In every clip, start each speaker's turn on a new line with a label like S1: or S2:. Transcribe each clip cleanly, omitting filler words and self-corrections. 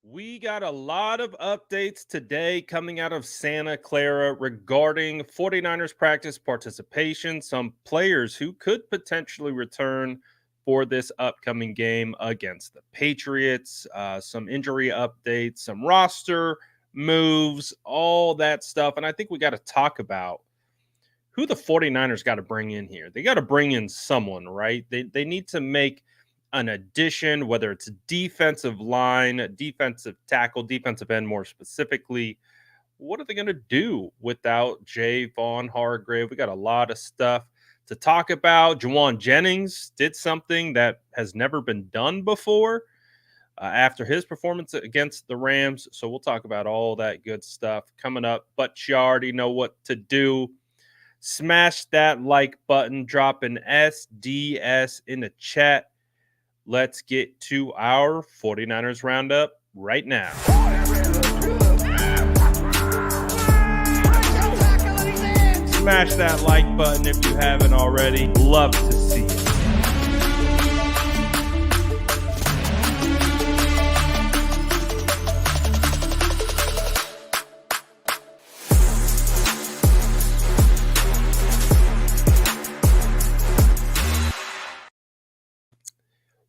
S1: We got a lot of updates today coming out of Santa Clara regarding 49ers practice participation, some players who could potentially return for this upcoming game against the Patriots, some injury updates, some roster moves, all that stuff. And I think we got to talk about who the 49ers got to bring in here. They got to bring in someone, right? They need to make an addition, whether it's defensive line, defensive tackle, defensive end more specifically. What are they going to do without Jauan Hargrave? We got a lot of stuff to talk about. Jauan Jennings did something that has never been done before after his performance against the Rams. So we'll talk about all that good stuff coming up. But you already know what to do. Smash that like button, drop an SDS in the chat. Let's get to our 49ers Roundup right now. Smash that like button if you haven't already. Love to see it.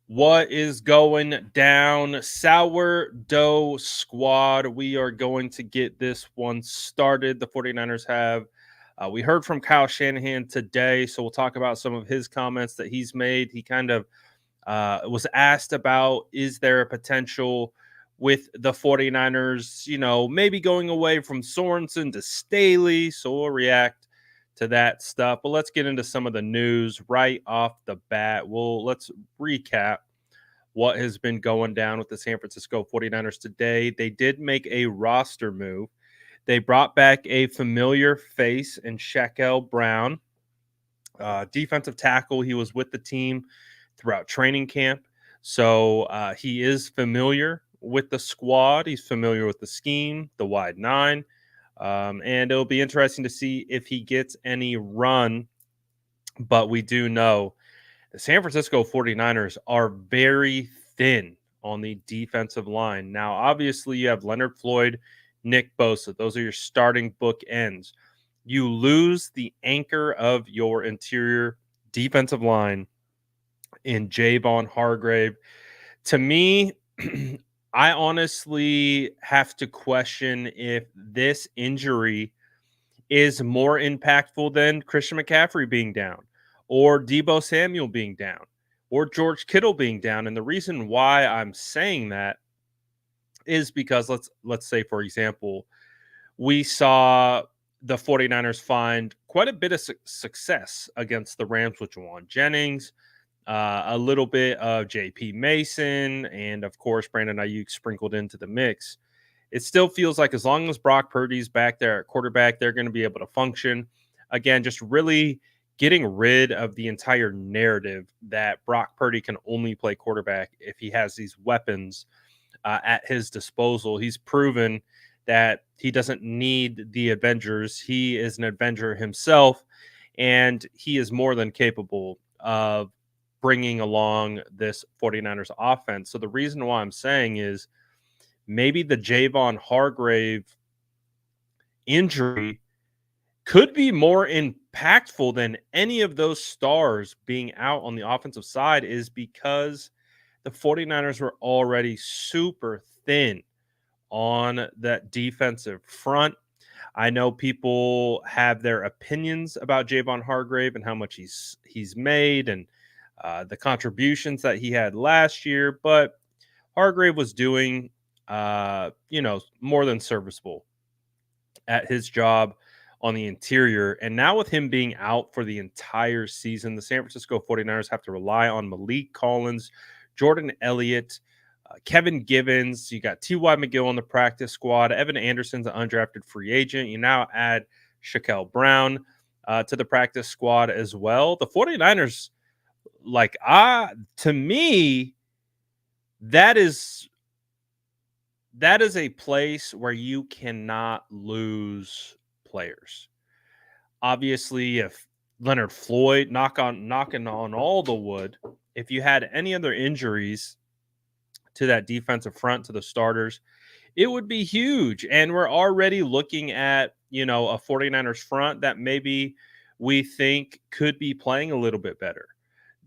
S1: What is going down, Sourdough Squad? We are going to get this one started. The 49ers have, we heard from Kyle Shanahan today, so we'll talk about some of his comments that he's made. He kind of was asked about, is there a potential with the 49ers, maybe going away from Sorensen to Staley? So we'll react to that stuff. But let's get into some of the news right off the bat. Let's recap what has been going down with the San Francisco 49ers today. They did make a roster move. They brought back a familiar face in Shaquille Brown, defensive tackle. He was with the team throughout training camp. So he is familiar with the squad. He's familiar with the scheme, the wide nine. And it'll be interesting to see if he gets any run. But we do know the San Francisco 49ers are very thin on the defensive line. Now, obviously, you have Leonard Floyd, Nick Bosa. Those are your starting bookends. You lose the anchor of your interior defensive line in Jauan Hargrave. To me, I honestly have to question if this injury is more impactful than Christian McCaffrey being down, or Deebo Samuel being down, or George Kittle being down. And the reason why I'm saying that is because let's say, for example, we saw the 49ers find quite a bit of success against the Rams with Jauan Jennings, a little bit of J.P. Mason, and of course Brandon Ayuk sprinkled into the mix. It still feels like as long as Brock Purdy's back there at quarterback, they're going to be able to function. Again, just really getting rid of the entire narrative that Brock Purdy can only play quarterback if he has these weapons at his disposal. He's proven that he doesn't need the Avengers. He is an Avenger himself, and he is more than capable of bringing along this 49ers offense. So the reason why I'm saying is maybe the Jauan Hargrave injury could be more impactful than any of those stars being out on the offensive side, is because the 49ers were already super thin on that defensive front. I know people have their opinions about Jauan Hargrave and how much he's made and the contributions that he had last year, but Hargrave was doing more than serviceable at his job on the interior. And now with him being out for the entire season, the San Francisco 49ers have to rely on Malik Collins, Jordan Elliott, Kevin Givens. You got T.Y. McGill on the practice squad. Evan Anderson's an undrafted free agent. You now add Shaquille Brown to the practice squad as well. The 49ers, to me, that is a place where you cannot lose players. Obviously, if Leonard Floyd, knocking on all the wood, if you had any other injuries to that defensive front, to the starters, it would be huge. And we're already looking at, a 49ers front that maybe we think could be playing a little bit better,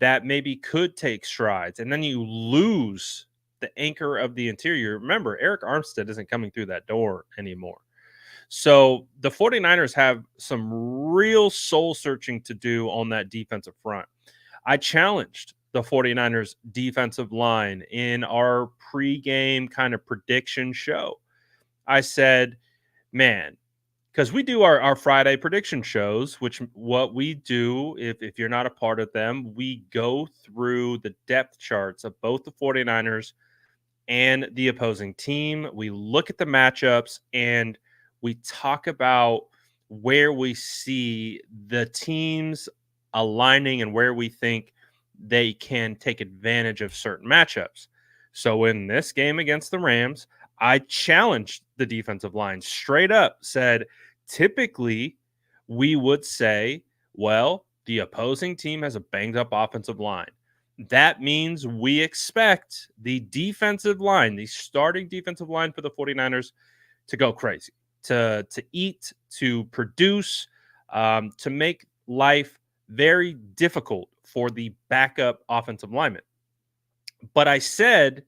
S1: that maybe could take strides. And then you lose the anchor of the interior. Remember, Eric Armstead isn't coming through that door anymore. So the 49ers have some real soul searching to do on that defensive front. I challenged the 49ers defensive line in our pregame kind of prediction show. I said, man, because we do our Friday prediction shows, which what we do, if you're not a part of them, we go through the depth charts of both the 49ers and the opposing team. We look at the matchups and we talk about where we see the teams aligning and where we think they can take advantage of certain matchups. So in this game against the Rams, I challenged the defensive line straight up, said, typically we would say, well, the opposing team has a banged up offensive line. That means we expect the defensive line, the starting defensive line for the 49ers, to go crazy, to eat, to produce, to make life very difficult for the backup offensive lineman. But I said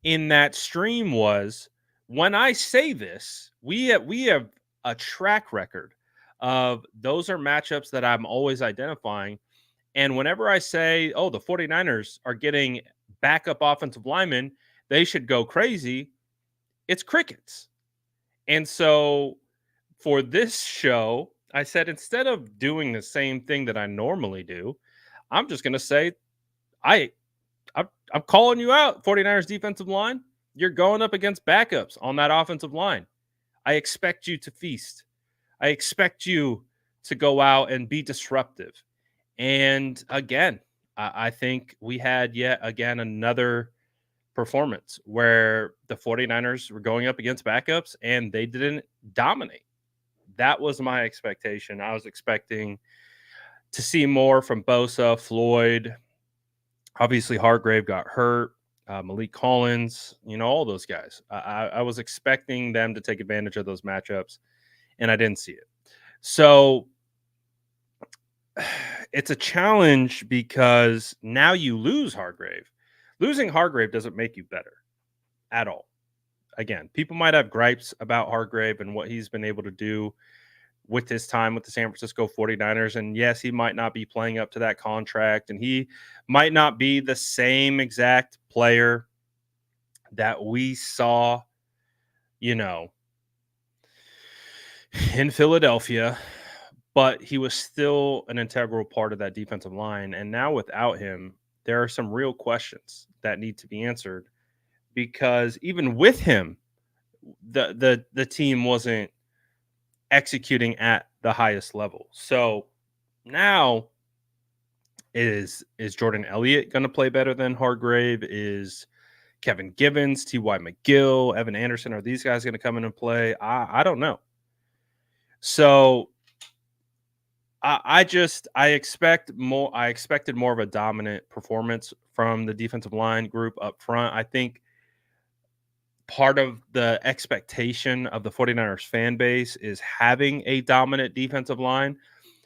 S1: in that stream was, when I say this, we have a track record of those are matchups that I'm always identifying. And whenever I say, oh, the 49ers are getting backup offensive linemen, they should go crazy, it's crickets. And so for this show, I said, instead of doing the same thing that I normally do, I'm just going to say, I, I'm calling you out, 49ers defensive line. You're going up against backups on that offensive line. I expect you to feast. I expect you to go out and be disruptive. And again, I think we had yet again another performance where the 49ers were going up against backups and they didn't dominate. That was my expectation. I was expecting to see more from Bosa, Floyd. Obviously, Hargrave got hurt. Malik Collins, all those guys. I was expecting them to take advantage of those matchups, and I didn't see it. So it's a challenge because now you lose Hargrave. Losing Hargrave doesn't make you better at all. Again, people might have gripes about Hargrave and what he's been able to do with his time with the San Francisco 49ers. And yes, he might not be playing up to that contract, and he might not be the same exact player that we saw, in Philadelphia, but he was still an integral part of that defensive line. And now without him, there are some real questions that need to be answered, because even with him, the team wasn't executing at the highest level. So now is Jordan Elliott going to play better than Hargrave? Is Kevin Givens, T.Y. McGill, Evan Anderson, are these guys going to come in and play? I don't know. So I expected more of a dominant performance from the defensive line group up front. I think part of the expectation of the 49ers fan base is having a dominant defensive line.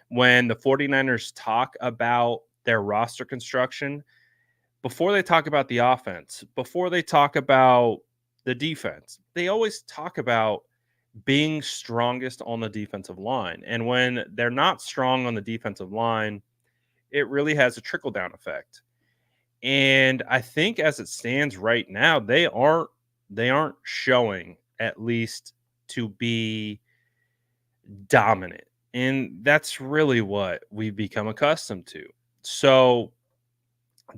S1: When the 49ers talk about their roster construction, before they talk about the offense, before they talk about the defense, they always talk about being strongest on the defensive line. And when they're not strong on the defensive line, it really has a trickle down effect. And I think as it stands right now, they aren't showing, at least, to be dominant. And that's really what we've become accustomed to. So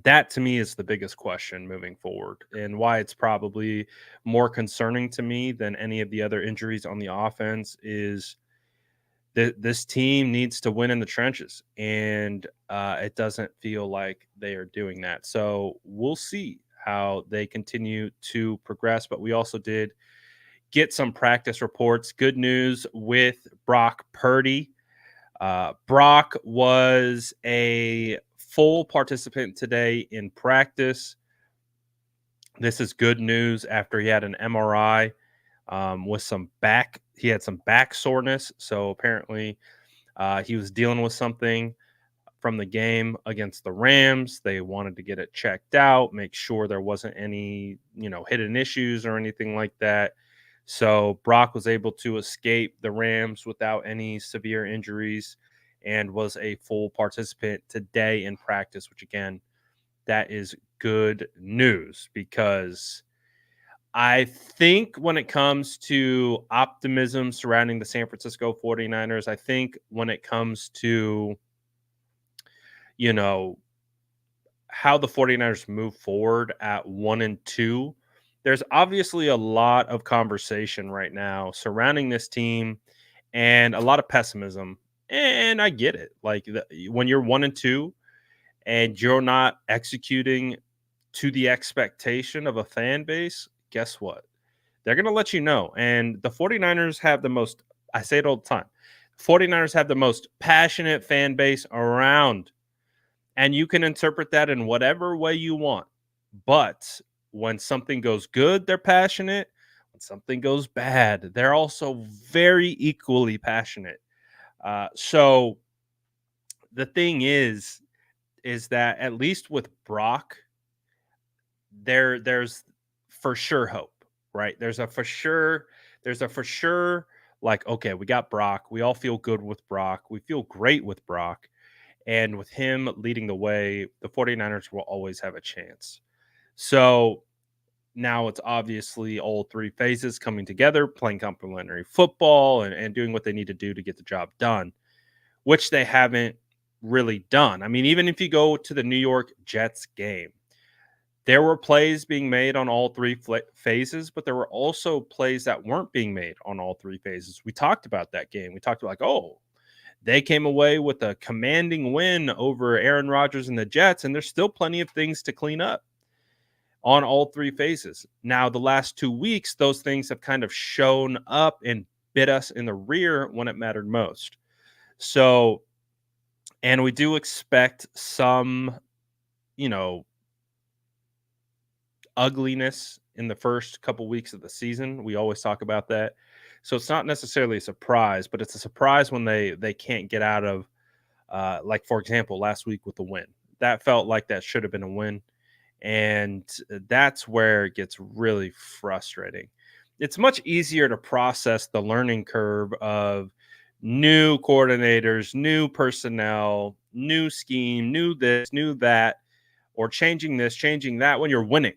S1: that to me is the biggest question moving forward, and why it's probably more concerning to me than any of the other injuries on the offense is that this team needs to win in the trenches, and it doesn't feel like they are doing that. So we'll see how they continue to progress. But we also did get some practice reports. Good news with Brock Purdy. Brock was a full participant today in practice. This is good news after he had an MRI with some back. He had some back soreness, so apparently he was dealing with something from the game against the Rams. They wanted to get it checked out, make sure there wasn't any, hidden issues or anything like that. So Brock was able to escape the Rams without any severe injuries and was a full participant today in practice, which again, that is good news because I think when it comes to optimism surrounding the San Francisco 49ers, I think when it comes to, you know, how the 49ers move forward at 1-2, there's obviously a lot of conversation right now surrounding this team and a lot of pessimism. And I get it. Like when you're 1-2 and you're not executing to the expectation of a fan base, guess what? They're going to let you know. And the 49ers have the most, I say it all the time, 49ers have the most passionate fan base around. And you can interpret that in whatever way you want. But when something goes good, they're passionate. When something goes bad, they're also very equally passionate. So the thing is that at least with Brock, there's for sure hope, right? There's a for sure like, okay, we got Brock. We all feel good with Brock. We feel great with Brock. And with him leading the way, the 49ers will always have a chance. So now it's obviously all three phases coming together, playing complementary football and doing what they need to do to get the job done, which they haven't really done. I mean, even if you go to the New York Jets game, there were plays being made on all three phases, but there were also plays that weren't being made on all three phases. We talked about that game. We talked about like, oh, they came away with a commanding win over Aaron Rodgers and the Jets, and there's still plenty of things to clean up on all three phases. Now, the last 2 weeks, those things have kind of shown up and bit us in the rear when it mattered most. So, and we do expect some, you know, ugliness in the first couple weeks of the season. We always talk about that. So it's not necessarily a surprise, but it's a surprise when they can't get out of like for example, last week with the win. That felt like that should have been a win. And that's where it gets really frustrating. It's much easier to process the learning curve of new coordinators, new personnel, new scheme, new this, new that, or changing this, changing that when you're winning.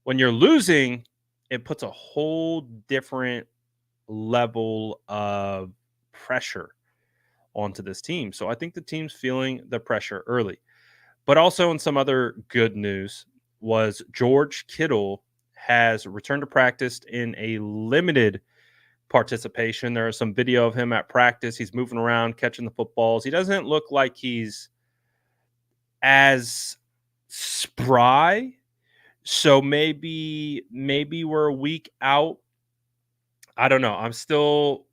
S1: When you're losing, it puts a whole different level of pressure onto this team. So I think the team's feeling the pressure early. But also in some other good news was George Kittle has returned to practice in a limited participation. There is some video of him at practice. He's moving around, catching the footballs. He doesn't look like he's as spry. So maybe we're a week out. I don't know. I'm still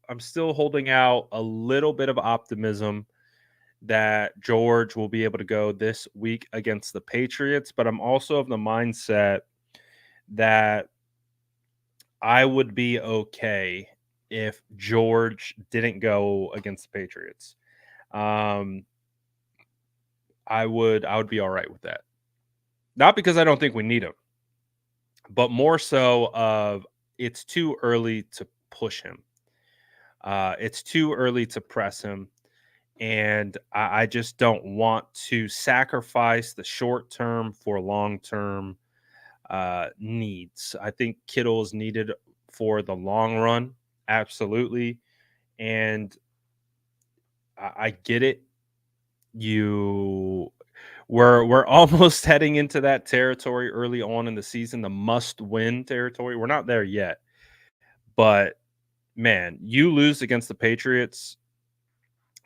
S1: holding out a little bit of optimism that George will be able to go this week against the Patriots, but I'm also of the mindset that I would be okay if George didn't go against the Patriots. Um, I would be all right with that. Not because I don't think we need him, but more so of it's too early to push him. It's too early to press him. And I just don't want to sacrifice the short term for long term needs. I think Kittle is needed for the long run, absolutely. And I get it. You we're almost heading into that territory early on in the season, the must win territory. We're not there yet, but man, you lose against the Patriots,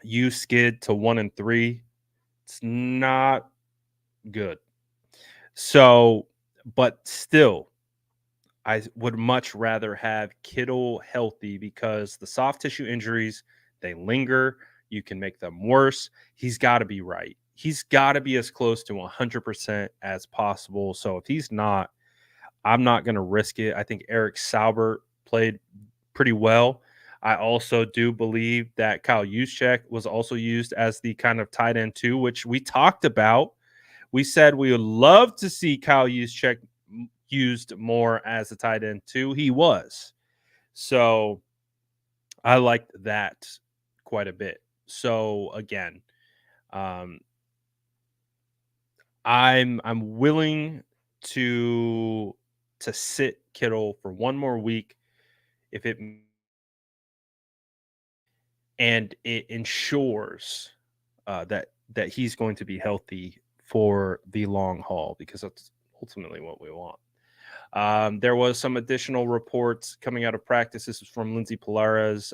S1: you skid to 1-3. It's not good. So, but still, I would much rather have Kittle healthy because the soft tissue injuries, they linger. You can make them worse. He's got to be right. He's got to be as close to 100% as possible. So if he's not, I'm not going to risk it. I think Eric Saubert played pretty well. I also do believe that Kyle Juszczyk was also used as the kind of tight end too, which we talked about. We said we would love to see Kyle Juszczyk used more as a tight end too. He was. So I liked that quite a bit. So again, um, I'm willing to sit Kittle for one more week if it and it ensures that he's going to be healthy for the long haul because that's ultimately what we want. There was some additional reports coming out of practice. This is from Lindsay Polares.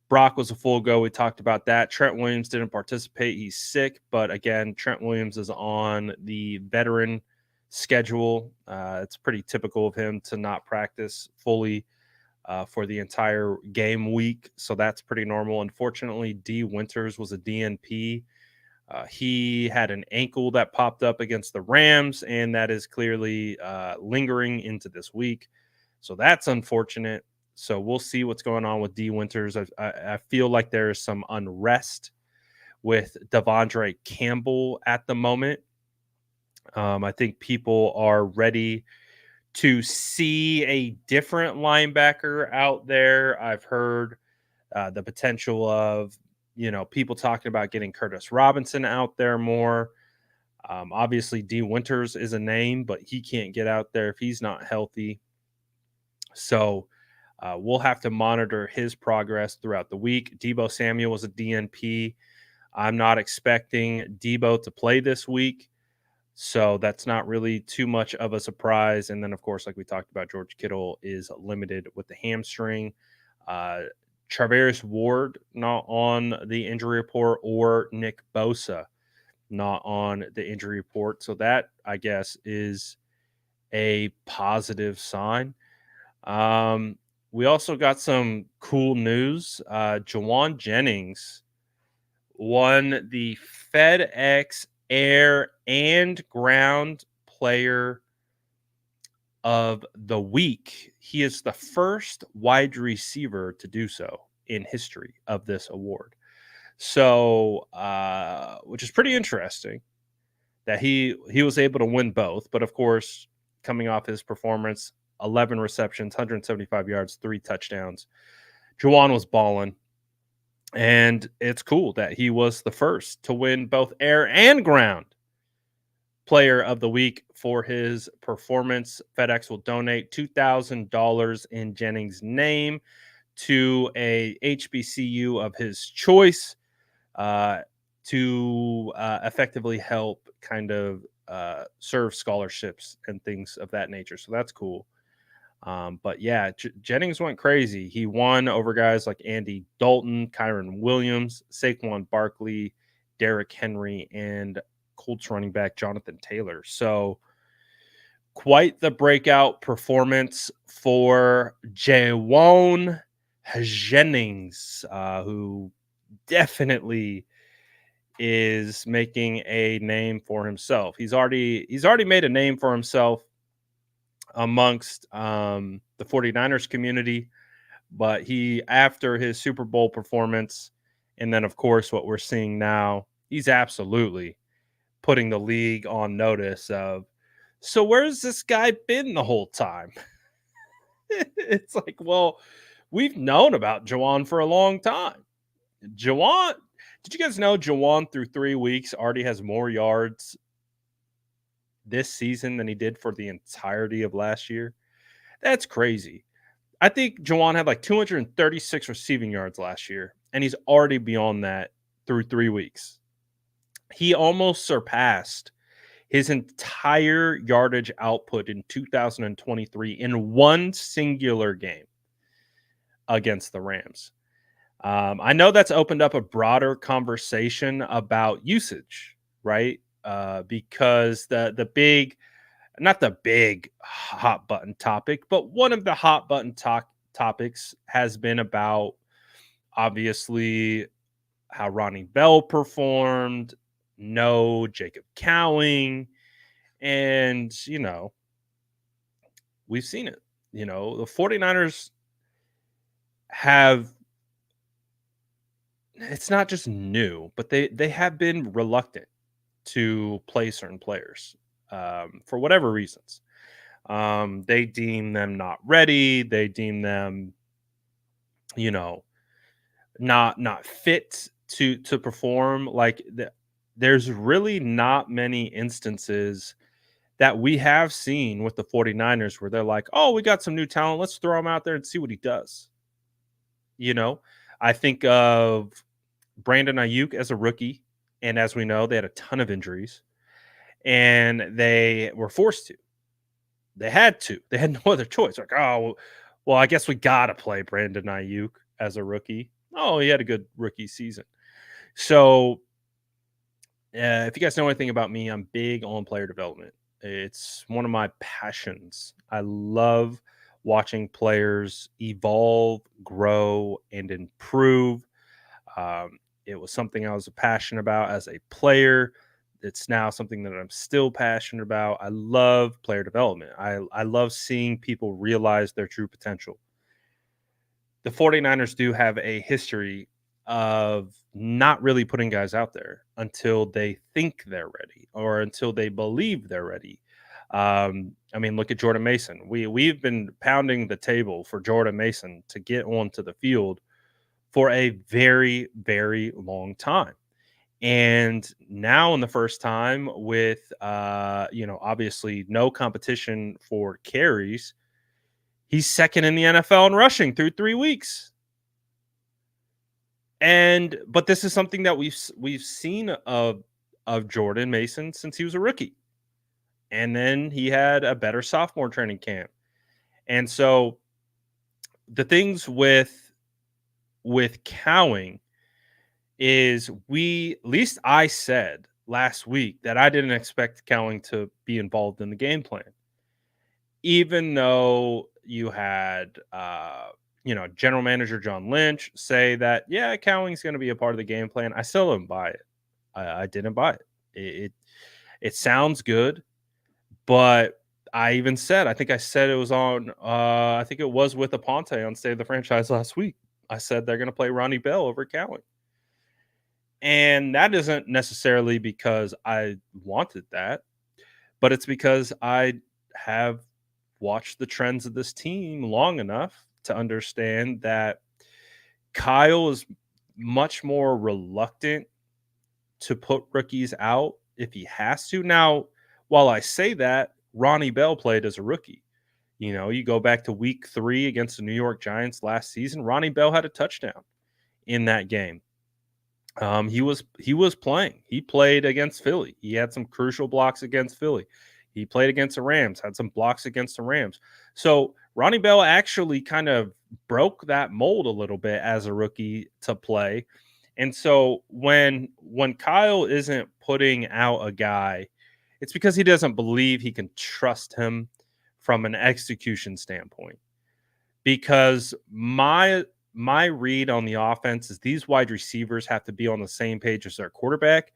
S1: Brock was a full go. We talked about that. Trent Williams didn't participate. He's sick. But again, Trent Williams is on the veteran schedule. It's pretty typical of him to not practice fully for the entire game week. So that's pretty normal. Unfortunately, D. Winters was a DNP. He had an ankle that popped up against the Rams, and that is clearly lingering into this week. So that's unfortunate. So we'll see what's going on with D. Winters. I feel like there is some unrest with Devondre Campbell at the moment. I think people are ready to see a different linebacker out there. I've heard the potential of, people talking about getting Curtis Robinson out there more. Obviously, D. Winters is a name, but he can't get out there if he's not healthy. So we'll have to monitor his progress throughout the week. Debo Samuel was a DNP. I'm not expecting Debo to play this week. So that's not really too much of a surprise. And then, of course, like we talked about, George Kittle is limited with the hamstring. Uh, Charvarius Ward not on the injury report, or Nick Bosa not on the injury report. So that, I guess, is a positive sign. We also got some cool news. Jauan Jennings won the FedEx Air and Ground Player of the Week. He is the first wide receiver to do so in history of this award. So, which is pretty interesting that he was able to win both. But of course, coming off his performance, 11 receptions, 175 yards, 3 touchdowns. Juwan was balling. And it's cool that he was the first to win both air and ground player of the week for his performance. FedEx will donate $2,000 in Jennings' name to a HBCU of his choice uh, to effectively help kind of serve scholarships and things of that nature. So that's cool. But yeah, Jennings went crazy. He won over guys like Andy Dalton, Kyron Williams, Saquon Barkley, Derrick Henry, and Colts running back Jonathan Taylor. So quite the breakout performance for Jauan Jennings, who definitely is making a name for himself. He's already made a name for himself amongst the 49ers community, but he, after his Super Bowl performance, and then of course what we're seeing now, he's absolutely putting the league on notice of, so where's this guy been the whole time? It's like, well, we've known about Jauan for a long time. Jauan, did you guys know Jauan through 3 weeks already has more yards this season than he did for the entirety of last year? That's crazy. I think Jauan had like 236 receiving yards last year, and he's already beyond that through 3 weeks. He almost surpassed his entire yardage output in 2023 in one singular game against the Rams. I know that's opened up a broader conversation about usage, right? Because the big, not the big hot button topic, but one of the hot button topics has been about, obviously, how Ronnie Bell performed, no Jacob Cowing, and We've seen it. The 49ers have, it's not just new, but they have been reluctant to play certain players for whatever reasons. They deem them not ready. They deem them, you know, not fit to perform. There's really not many instances that we have seen with the 49ers where they're like, "Oh, we got some new talent. Let's throw him out there and see what he does." You know, I think of Brandon Ayuk as a rookie, and as we know, they had a ton of injuries, and they were forced to. They had to. They had no other choice. Like, oh, well, I guess we gotta play Brandon Ayuk as a rookie. Oh, he had a good rookie season. So, if you guys know anything about me, I'm big on player development. It's one of my passions. I love watching players evolve, grow, and improve. It was something I was passionate about as a player. It's now something that I'm still passionate about. I love player development. I love seeing people realize their true potential. The 49ers do have a history of not really putting guys out there until they think they're ready or until they believe they're ready. I mean, look at Jordan Mason. We've been pounding the table for Jordan Mason to get onto the field for a very, very long time. And now, in the first time, with obviously no competition for carries, he's second in the NFL in rushing through 3 weeks. But this is something that we've seen of Jordan Mason since he was a rookie, and then he had a better sophomore training camp. And so the things with Cowing is, at least I said last week that I didn't expect Cowing to be involved in the game plan, even though you had general manager John Lynch say that, yeah, Cowing's going to be a part of the game plan. I still didn't buy it. I didn't buy it. It sounds good, but I even said, I think I said it was on, I think it was with Aponte on State of the Franchise last week. I said they're going to play Ronnie Bell over Cowing. And that isn't necessarily because I wanted that, but it's because I have watched the trends of this team long enough to understand that Kyle is much more reluctant to put rookies out if he has to. Now, while I say that, Ronnie Bell played as a rookie. You go back to week 3 against the New York Giants last season, Ronnie Bell had a touchdown in that game. He was playing. He played against Philly. He had some crucial blocks against Philly. He played against the Rams, had some blocks against the Rams. So Ronnie Bell actually kind of broke that mold a little bit as a rookie to play. And so when Kyle isn't putting out a guy, it's because he doesn't believe he can trust him from an execution standpoint. Because my read on the offense is these wide receivers have to be on the same page as their quarterback,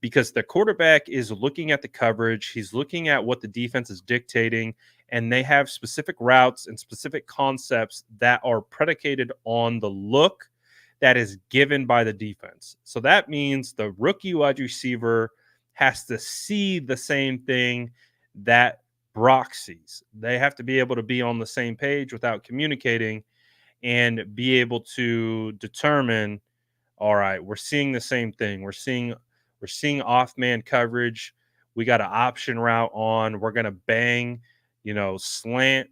S1: because the quarterback is looking at the coverage, he's looking at what the defense is dictating, and they have specific routes and specific concepts that are predicated on the look that is given by the defense. So that means the rookie wide receiver has to see the same thing that Brock sees. They have to be able to be on the same page without communicating and be able to determine, all right, we're seeing the same thing. We're seeing off man coverage. We got an option route on. We're gonna bang, slant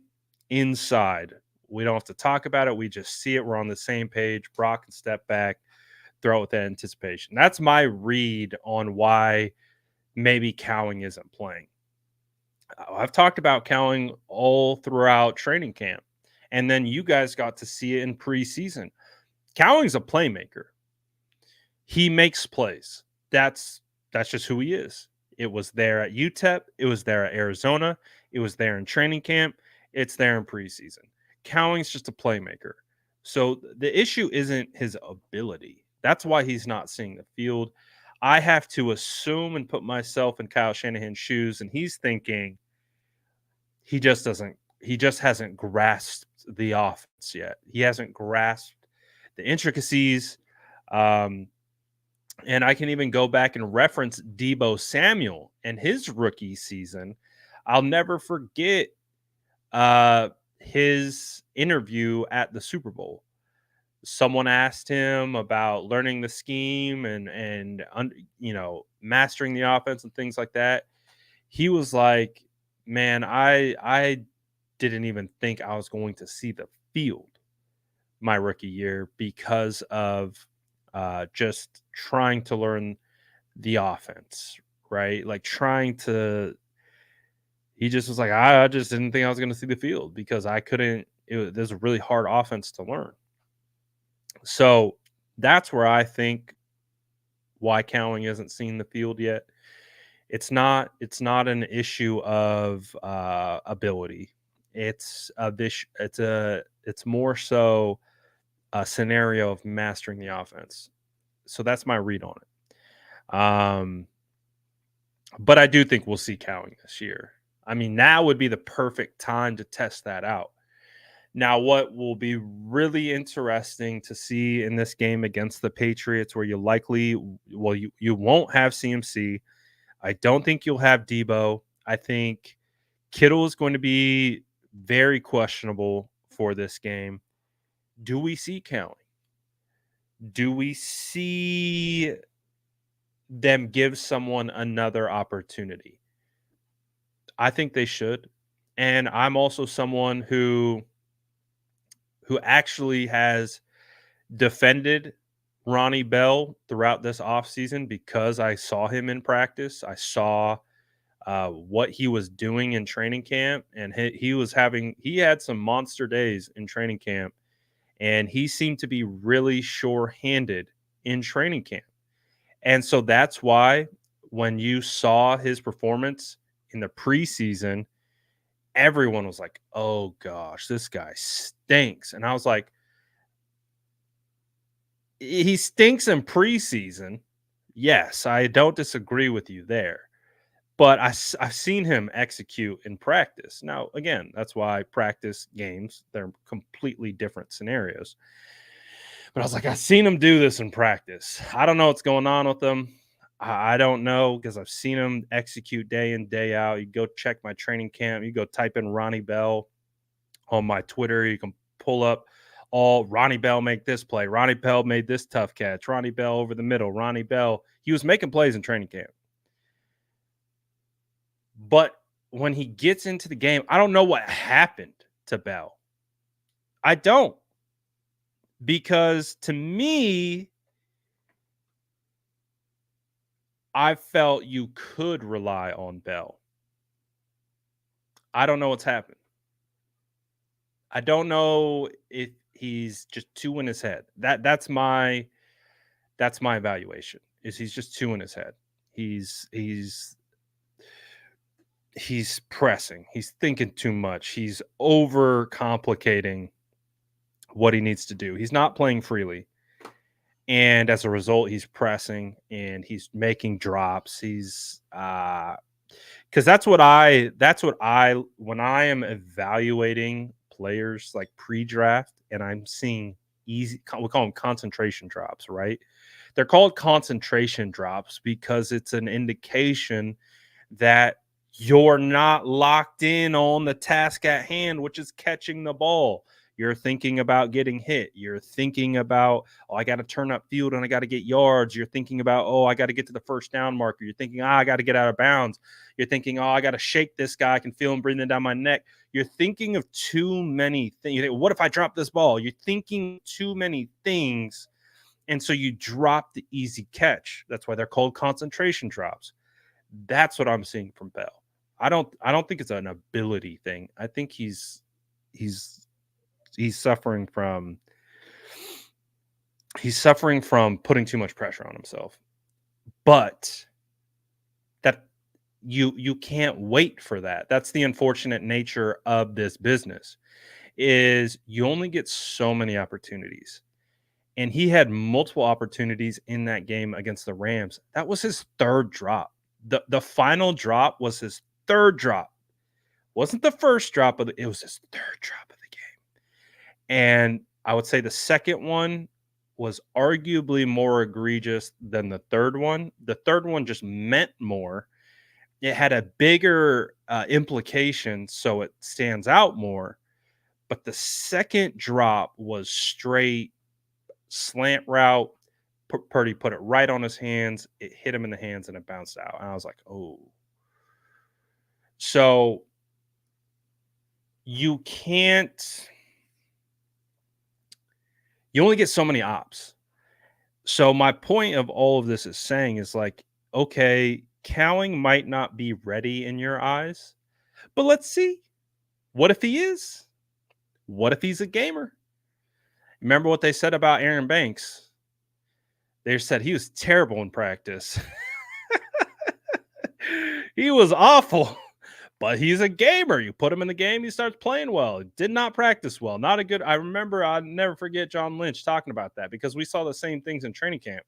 S1: inside. We don't have to talk about it. We just see it. We're on the same page. Brock can step back, throw it with that anticipation. That's my read on why maybe Cowing isn't playing. I've talked about Cowing all throughout training camp. And then you guys got to see it in preseason. Cowing's a playmaker. He makes plays. That's just who he is. It was there at UTEP. It was there at Arizona. It was there in training camp. It's there in preseason. Cowing's just a playmaker. So the issue isn't his ability. That's why he's not seeing the field. I have to assume and put myself in Kyle Shanahan's shoes, and he's thinking he just doesn't he just hasn't grasped the offense yet. He hasn't grasped the intricacies. Um, and I can even go back and reference Debo Samuel and his rookie season. I'll never forget uh, his interview at the Super Bowl. Someone asked him about learning the scheme and mastering the offense and things like that. He was like, "Man, I didn't even think I was going to see the field my rookie year because of just trying to learn the offense, right? Like trying to." He just was like, I just didn't think I was going to see the field because I couldn't. There's a really hard offense to learn. So that's where I think why Cowing hasn't seen the field yet. It's not an issue of ability. It's more so a scenario of mastering the offense. So that's my read on it. But I do think we'll see Cowing this year. I mean, now would be the perfect time to test that out. Now, what will be really interesting to see in this game against the Patriots, where you won't have CMC. I don't think you'll have Debo. I think Kittle is going to be very questionable for this game. Do we see County? Do we see them give someone another opportunity? I think they should. And I'm also someone who actually has defended Ronnie Bell throughout this offseason because I saw him in practice. I saw what he was doing in training camp, and he had some monster days in training camp, and he seemed to be really sure-handed in training camp. And so that's why when you saw his performance in the preseason, everyone was like, "Oh gosh, this guy stinks." And I was like, he stinks in preseason. Yes, I don't disagree with you there. But I've seen him execute in practice. Now, again, that's why practice games, they're completely different scenarios. But I was like, I've seen him do this in practice. I don't know what's going on with him. I don't know because I've seen him execute day in, day out. You go check my training camp. You go type in Ronnie Bell on my Twitter. You can pull up all Ronnie Bell make this play. Ronnie Bell made this tough catch. Ronnie Bell over the middle. Ronnie Bell. He was making plays in training camp. But when he gets into the game, I don't know what happened to Bell. I don't. Because to me, I felt you could rely on Bell. I don't know what's happened. I don't know if he's just too in his head. That's my evaluation. Is he's just too in his head. He's pressing. He's thinking too much. He's over complicating what he needs to do. He's not playing freely. And as a result, he's pressing and he's making drops. He's because that's what I when I am evaluating players like pre-draft and I'm seeing we call them concentration drops, right? They're called concentration drops because it's an indication that you're not locked in on the task at hand, which is catching the ball. You're thinking about getting hit. You're thinking about, oh, I got to turn up field and I got to get yards. You're thinking about, oh, I got to get to the first down marker. You're thinking, I got to get out of bounds. You're thinking, oh, I got to shake this guy. I can feel him breathing down my neck. You're thinking of too many things. You think, what if I drop this ball? You're thinking too many things. And so you drop the easy catch. That's why they're called concentration drops. That's what I'm seeing from Bell. I don't think it's an ability thing. I think he's suffering from putting too much pressure on himself. But that you can't wait for that. That's the unfortunate nature of this business is you only get so many opportunities. And he had multiple opportunities in that game against the Rams. That was his third drop. The final drop was his third drop Wasn't the first drop of it was his third drop of the game. And I would say the second one was arguably more egregious than the third one. The third one just meant more. It had a bigger implication, so it stands out more. But the second drop was straight slant route. Purdy put it right on his hands. It hit him in the hands and it bounced out. And I was like, oh. So you can't, you only get so many ops. So my point of all of this is saying is like, okay, Cowing might not be ready in your eyes, but let's see. What if he is? What if he's a gamer? Remember what they said about Aaron Banks? They said he was terrible in practice. He was awful, but he's a gamer. You put him in the game, he starts playing well. Did not practice well. Not a good. I remember, I'll never forget John Lynch talking about that because we saw the same things in training camp.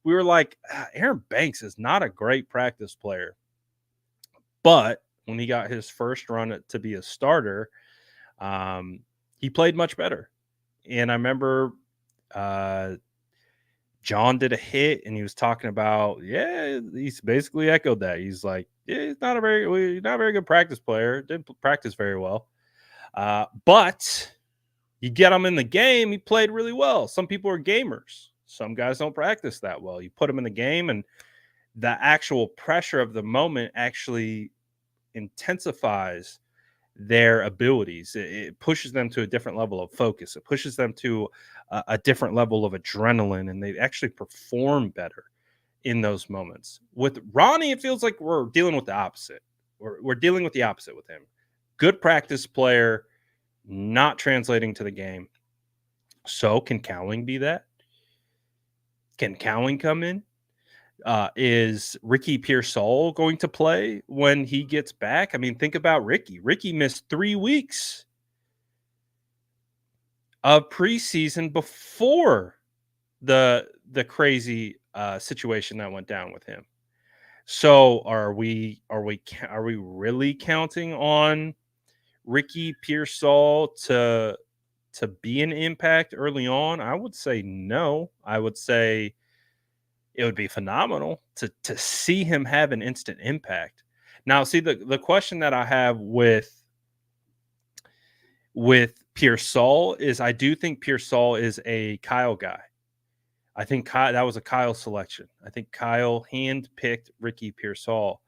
S1: We were like, Aaron Banks is not a great practice player. But when he got his first run to be a starter, he played much better. And I remember John did a hit and he was talking about, yeah, he's basically echoed that. He's like, yeah, he's not a very good practice player. Didn't practice very well. But you get him in the game, he played really well. Some people are gamers. Some guys don't practice that well. You put him in the game and the actual pressure of the moment actually intensifies their abilities. It pushes them to a different level of focus. It pushes them to a different level of adrenaline, and they actually perform better in those moments. With Ronnie, it feels like we're dealing with the opposite. We're dealing with the opposite with him. Good practice player, not translating to the game. So can Cowling be that? Can Cowling come in? Is Ricky Pearsall going to play when he gets back? I mean, think about Ricky. Ricky missed 3 weeks of preseason before the crazy situation that went down with him. So are we really counting on Ricky Pearsall to be an impact early on? I would say no. I would say it would be phenomenal to see him have an instant impact. Now, see the question that I have with Pearsall is I do think Pearsall is a Kyle guy. I think that was a Kyle selection. I think Kyle handpicked Ricky Pearsall.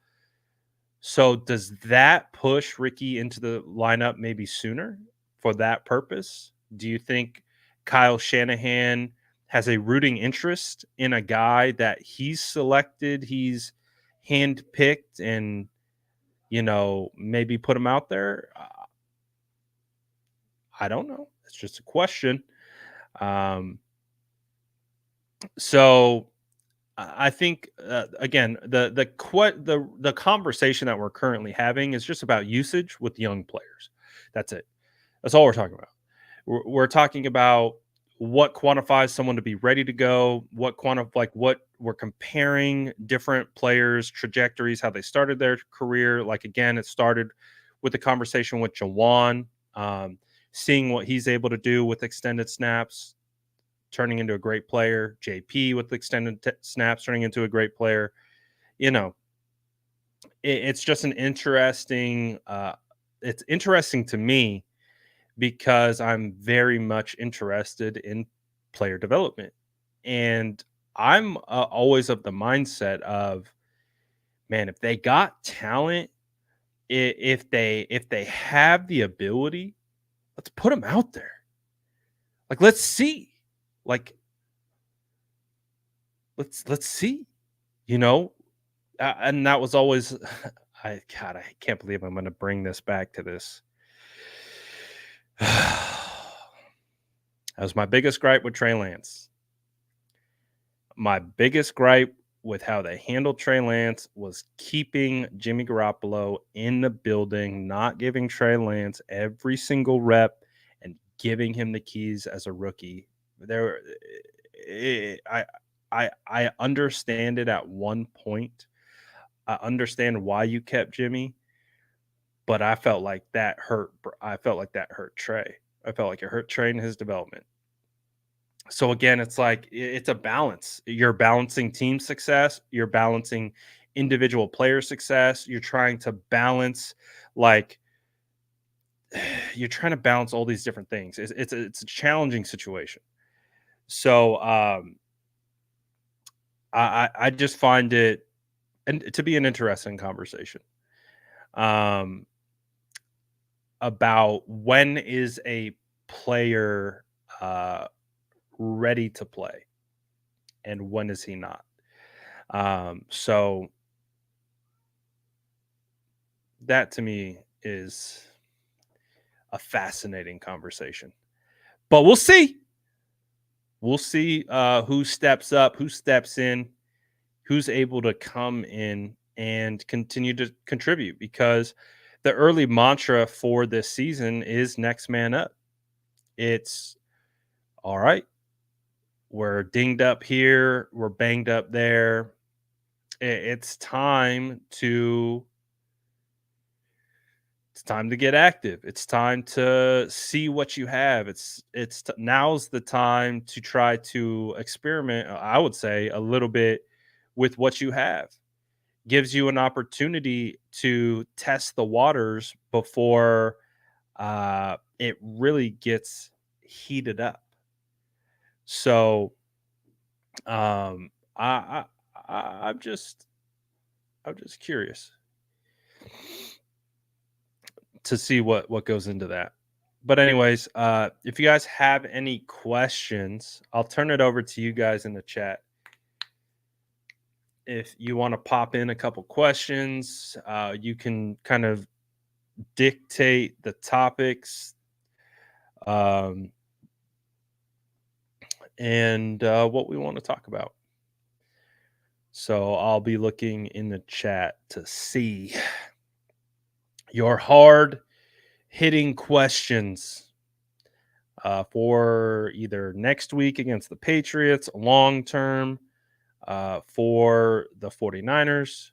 S1: So does that push Ricky into the lineup maybe sooner for that purpose? Do you think Kyle Shanahan has a rooting interest in a guy that he's selected, he's handpicked, and maybe put him out there? I don't know. It's just a question. So I think again the conversation that we're currently having is just about usage with young players. That's it. That's all we're talking about. We're talking about what quantifies someone to be ready to go. What we're comparing different players' trajectories, how they started their career. Like again, it started with the conversation with Jauan, seeing what he's able to do with extended snaps, turning into a great player. JP with extended snaps, turning into a great player. It's just an interesting. It's interesting to me because I'm very much interested in player development, and I'm always of the mindset of, man, if they got talent, if they have the ability, let's put them out there. Like, let's see. Like, let's see. And that was always, I can't believe I'm going to bring this back to this. That was my biggest gripe with Trey Lance. My biggest gripe with how they handled Trey Lance was keeping Jimmy Garoppolo in the building, not giving Trey Lance every single rep and giving him the keys as a rookie. I understand it at one point. I understand why you kept Jimmy, but I felt like that hurt. I felt like that hurt Trey. I felt like it hurt Trey in his development. So again, it's like it's a balance. You're balancing team success, you're balancing individual player success, you're trying to balance like you're trying to balance all these different things. It's a challenging situation. So I just find it and to be an interesting conversation um, about when is a player ready to play and when is he not. So that to me is a fascinating conversation. But we'll see. We'll see who steps up, who steps in, who's able to come in and continue to contribute because the early mantra for this season is next man up. It's all right. We're dinged up here, we're banged up there. It's time to get active. It's time to see what you have. Now's the time to try to experiment. I would say a little bit with what you have. Gives you an opportunity to test the waters before it really gets heated up. So, um, I, I'm just curious to see what goes into that. But anyways, if you guys have any questions, I'll turn it over to you guys in the chat. If you want to pop in a couple questions, you can kind of dictate the topics um, and what we want to talk about. So I'll be looking in the chat to see your hard hitting questions for either next week against the Patriots, long term for the 49ers.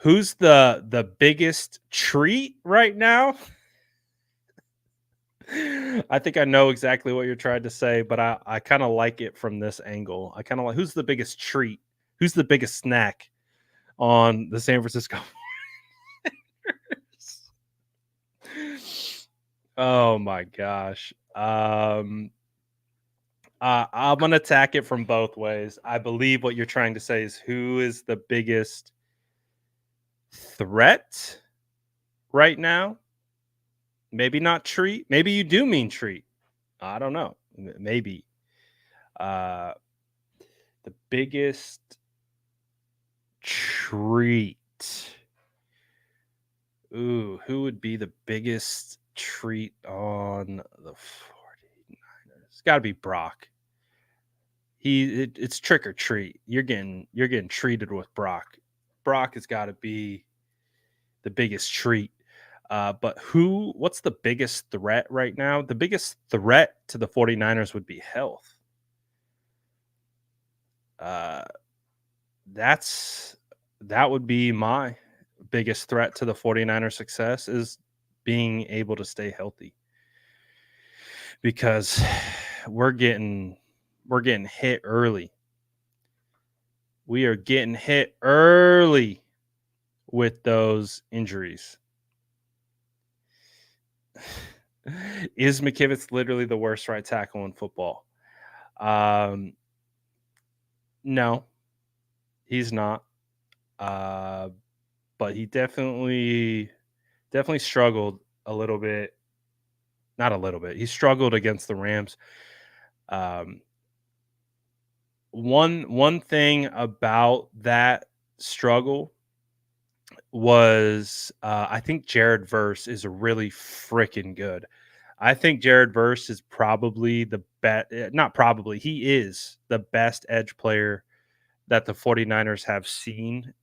S1: Who's the biggest treat right now? I think I know exactly what you're trying to say, but I kind of like it from this angle. I kind of like who's the biggest treat? Who's the biggest snack on the San Francisco? Oh my gosh. I'm gonna attack it from both ways. I believe what you're trying to say is who is the biggest threat right now? Maybe not treat. Maybe you do mean treat. I don't know. Maybe. Uh, the biggest treat. Ooh, who would be the biggest treat on the 49ers? It's got to be Brock. It's trick or treat. You're getting treated with Brock. Brock has got to be the biggest treat. But what's the biggest threat right now? The biggest threat to the 49ers would be health. That would be my biggest threat to the 49ers success is being able to stay healthy. Because we're getting hit early. We are getting hit early with those injuries. Is McKivitz literally the worst right tackle in football? No, he's not. But he definitely struggled a little bit. Not a little bit. He struggled against the Rams. One thing about that struggle was I think Jared Verse is really freaking good. I think Jared Verse is probably the best, not probably, he is the best edge player that the 49ers have seen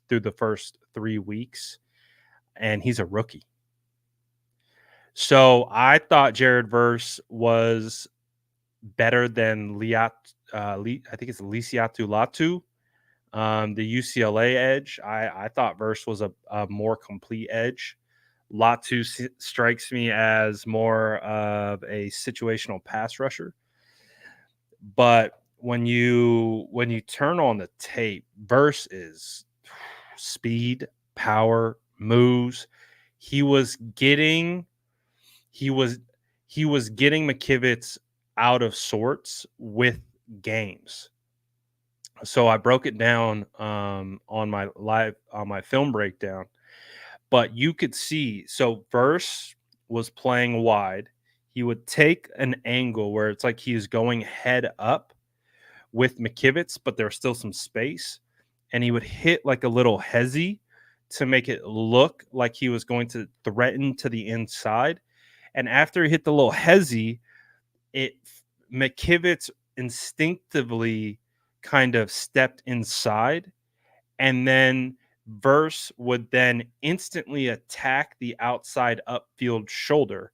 S1: through the first 3 weeks, and he's a rookie. So I thought Jared Verse was better than I think it's Lisiatu Latu The UCLA edge, I thought Verse was a more complete edge. Latu strikes me as more of a situational pass rusher. But when you turn on the tape, Verse is speed, power, moves. He was getting he was he was getting McKivitz out of sorts with games. So I broke it down on my film breakdown, but you could see so Verse was playing wide. He would take an angle where it's like he is going head up with McKivitz, but there's still some space. And he would hit like a little hezzy to make it look like he was going to threaten to the inside. And after he hit the little hezzy, it McKivitz instinctively kind of stepped inside, and then Verse would then instantly attack the outside upfield shoulder.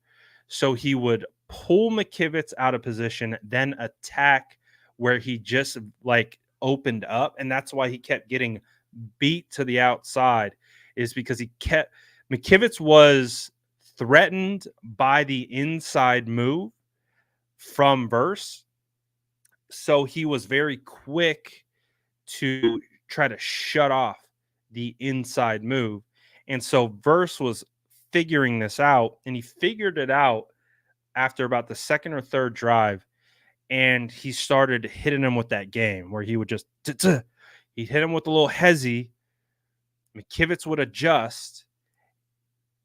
S1: So he would pull McKivitz out of position, then attack where he just like opened up. And that's why he kept getting beat to the outside, is because he kept McKivitz was threatened by the inside move from Verse. So he was very quick to try to shut off the inside move. And so Verse was figuring this out, and he figured it out after about the second or third drive. And he started hitting him with that game where he would just, he'd hit him with a little hezzy. McKivitz would adjust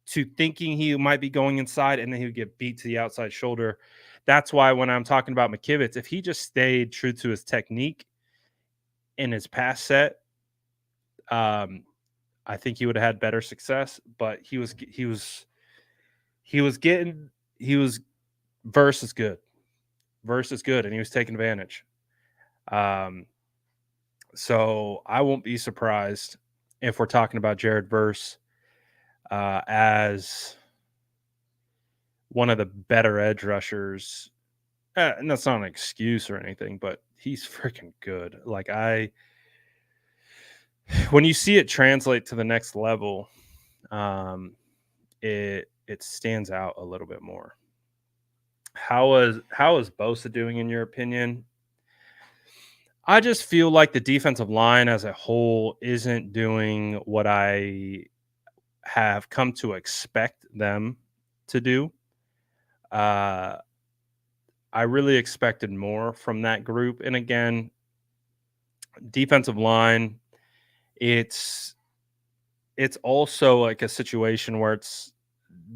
S1: to thinking he might be going inside, and then he would get beat to the outside shoulder. That's why when I'm talking about McKivitz, if he just stayed true to his technique in his pass set, I think he would have had better success. But he was Verse is good. Verse is good, and he was taking advantage. So I won't be surprised if we're talking about Jared Verse as one of the better edge rushers. And that's not an excuse or anything, but he's freaking good. Like when you see it translate to the next level, it stands out a little bit more. How is Bosa doing in your opinion? I just feel like the defensive line as a whole isn't doing what I have come to expect them to do. I really expected more from that group. And again, defensive line, it's also like a situation where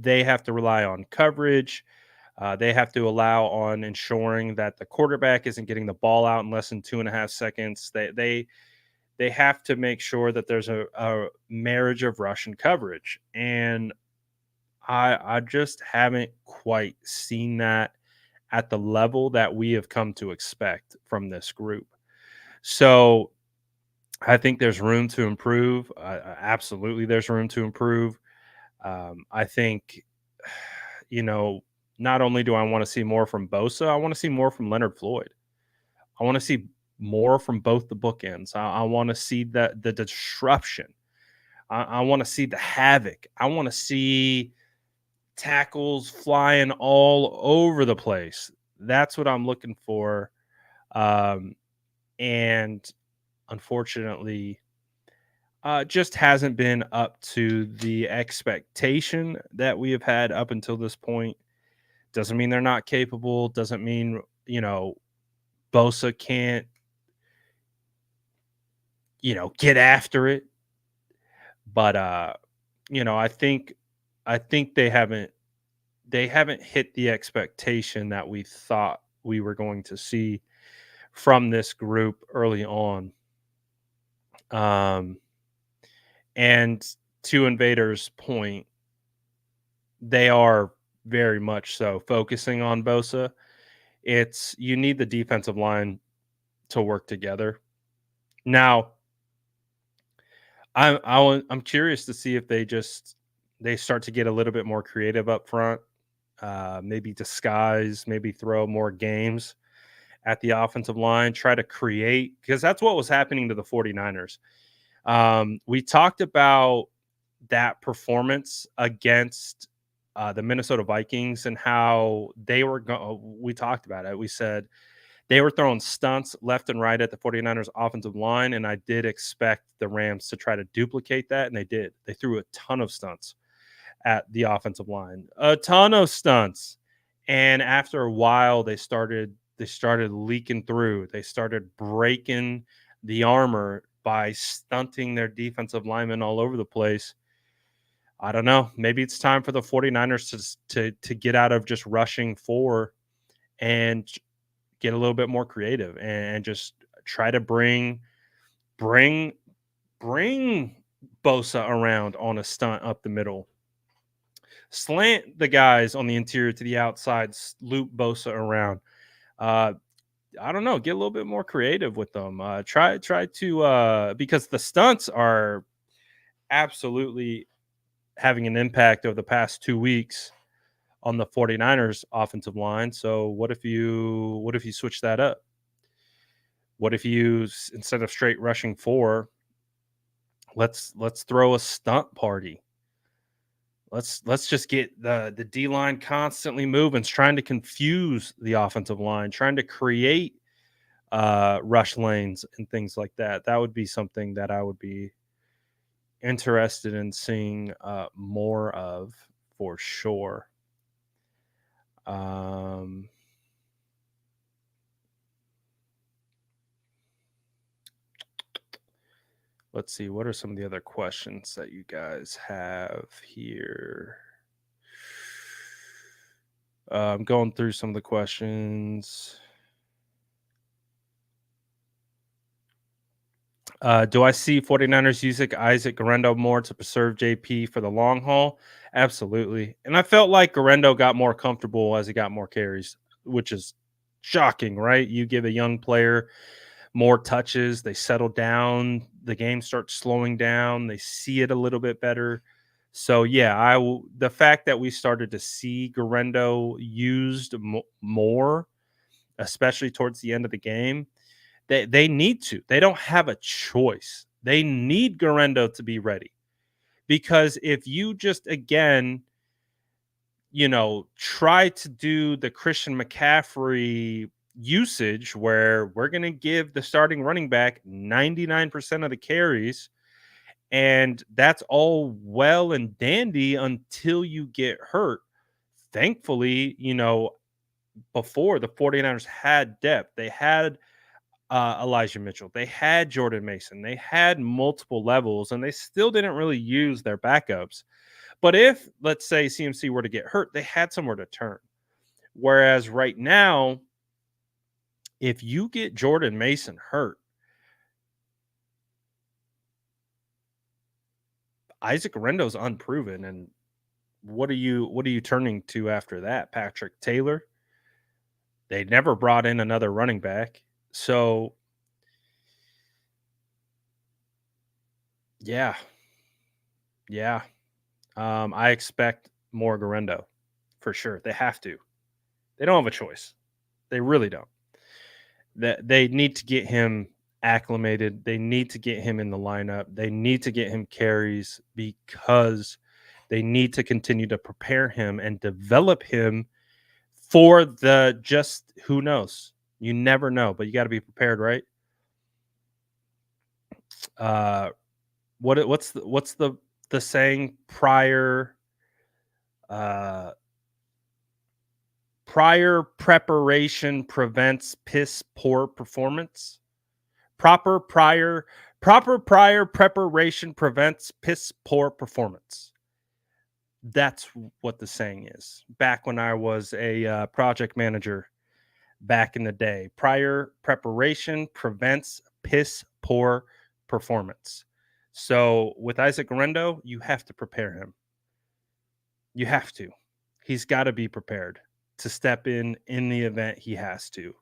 S1: they have to rely on coverage. They have to allow on ensuring that the quarterback isn't getting the ball out in less than 2.5 seconds. They have to make sure that there's a marriage of rush and coverage. And I just haven't quite seen that at the level that we have come to expect from this group. So I think there's room to improve. Absolutely, there's room to improve. I think, not only do I want to see more from Bosa, I want to see more from Leonard Floyd. I want to see more from both the bookends. I want to see the disruption. I want to see the havoc. I want to see tackles flying all over the place. That's what I'm looking for. And unfortunately, just hasn't been up to the expectation that we have had up until this point. Doesn't mean they're not capable. Doesn't mean, Bosa can't, get after it. But, I think they haven't hit the expectation that we thought we were going to see from this group early on. And to Invader's point, they are very much so focusing on Bosa. You need the defensive line to work together. Now, I'm curious to see if they start to get a little bit more creative up front. Maybe disguise, maybe throw more games at the offensive line, try to create, because that's what was happening to the 49ers. We talked about that performance against the Minnesota Vikings and how they were we talked about it. We said they were throwing stunts left and right at the 49ers offensive line, and I did expect the Rams to try to duplicate that, and they did. They threw a ton of stunts at the offensive line, a ton of stunts. And after a while, they started leaking through. They started breaking the armor by stunting their defensive linemen all over the place. I don't know. Maybe it's time for the 49ers to get out of just rushing four and get a little bit more creative and just try to bring bring Bosa around on a stunt up the middle. Slant the guys on the interior to the outside, loop Bosa around. Uh, I don't know, get a little bit more creative with them. Try to because the stunts are absolutely having an impact over the past 2 weeks on the 49ers offensive line. So what if you switch that up? What if you instead of straight rushing four, let's throw a stunt party. Let's just get the D line constantly moving, trying to confuse the offensive line, trying to create rush lanes and things like that. That would be something that I would be interested in seeing more of for sure. Um, let's see. What are some of the other questions that you guys have here? I'm going through some of the questions. Do I see 49ers using Isaac Guerrero more to preserve JP for the long haul? Absolutely. And I felt like Guerrero got more comfortable as he got more carries, which is shocking, right? You give a young player more touches, they settle down, the game starts slowing down, they see it a little bit better. So yeah, the fact that we started to see Guerrero used more, especially towards the end of the game, they need to. They don't have a choice. They need Guerrero to be ready, because if you just again, try to do the Christian McCaffrey usage where we're going to give the starting running back 99% of the carries, and that's all well and dandy until you get hurt. Thankfully, before the 49ers had depth, they had Elijah Mitchell. They had Jordan Mason. They had multiple levels, and they still didn't really use their backups. But if, let's say, CMC were to get hurt, they had somewhere to turn. Whereas right now, if you get Jordan Mason hurt, Isaac Rendo's unproven, and what are you turning to after that? Patrick Taylor. They never brought in another running back, so yeah, yeah. I expect more Guerrero for sure. They have to. They don't have a choice. They really don't. That they need to get him acclimated. They need to get him in the lineup. They need to get him carries because they need to continue to prepare him and develop him for the just who knows. You never know, but you got to be prepared, right? Uh what's the saying? Prior preparation prevents piss poor performance. Proper prior proper prior preparation prevents piss poor performance. That's what the saying is. Back when I was a project manager back in the day, prior preparation prevents piss poor performance. So with Isaac Guerrero, you have to prepare him. You have to. He's got to be prepared to step in the event he has to,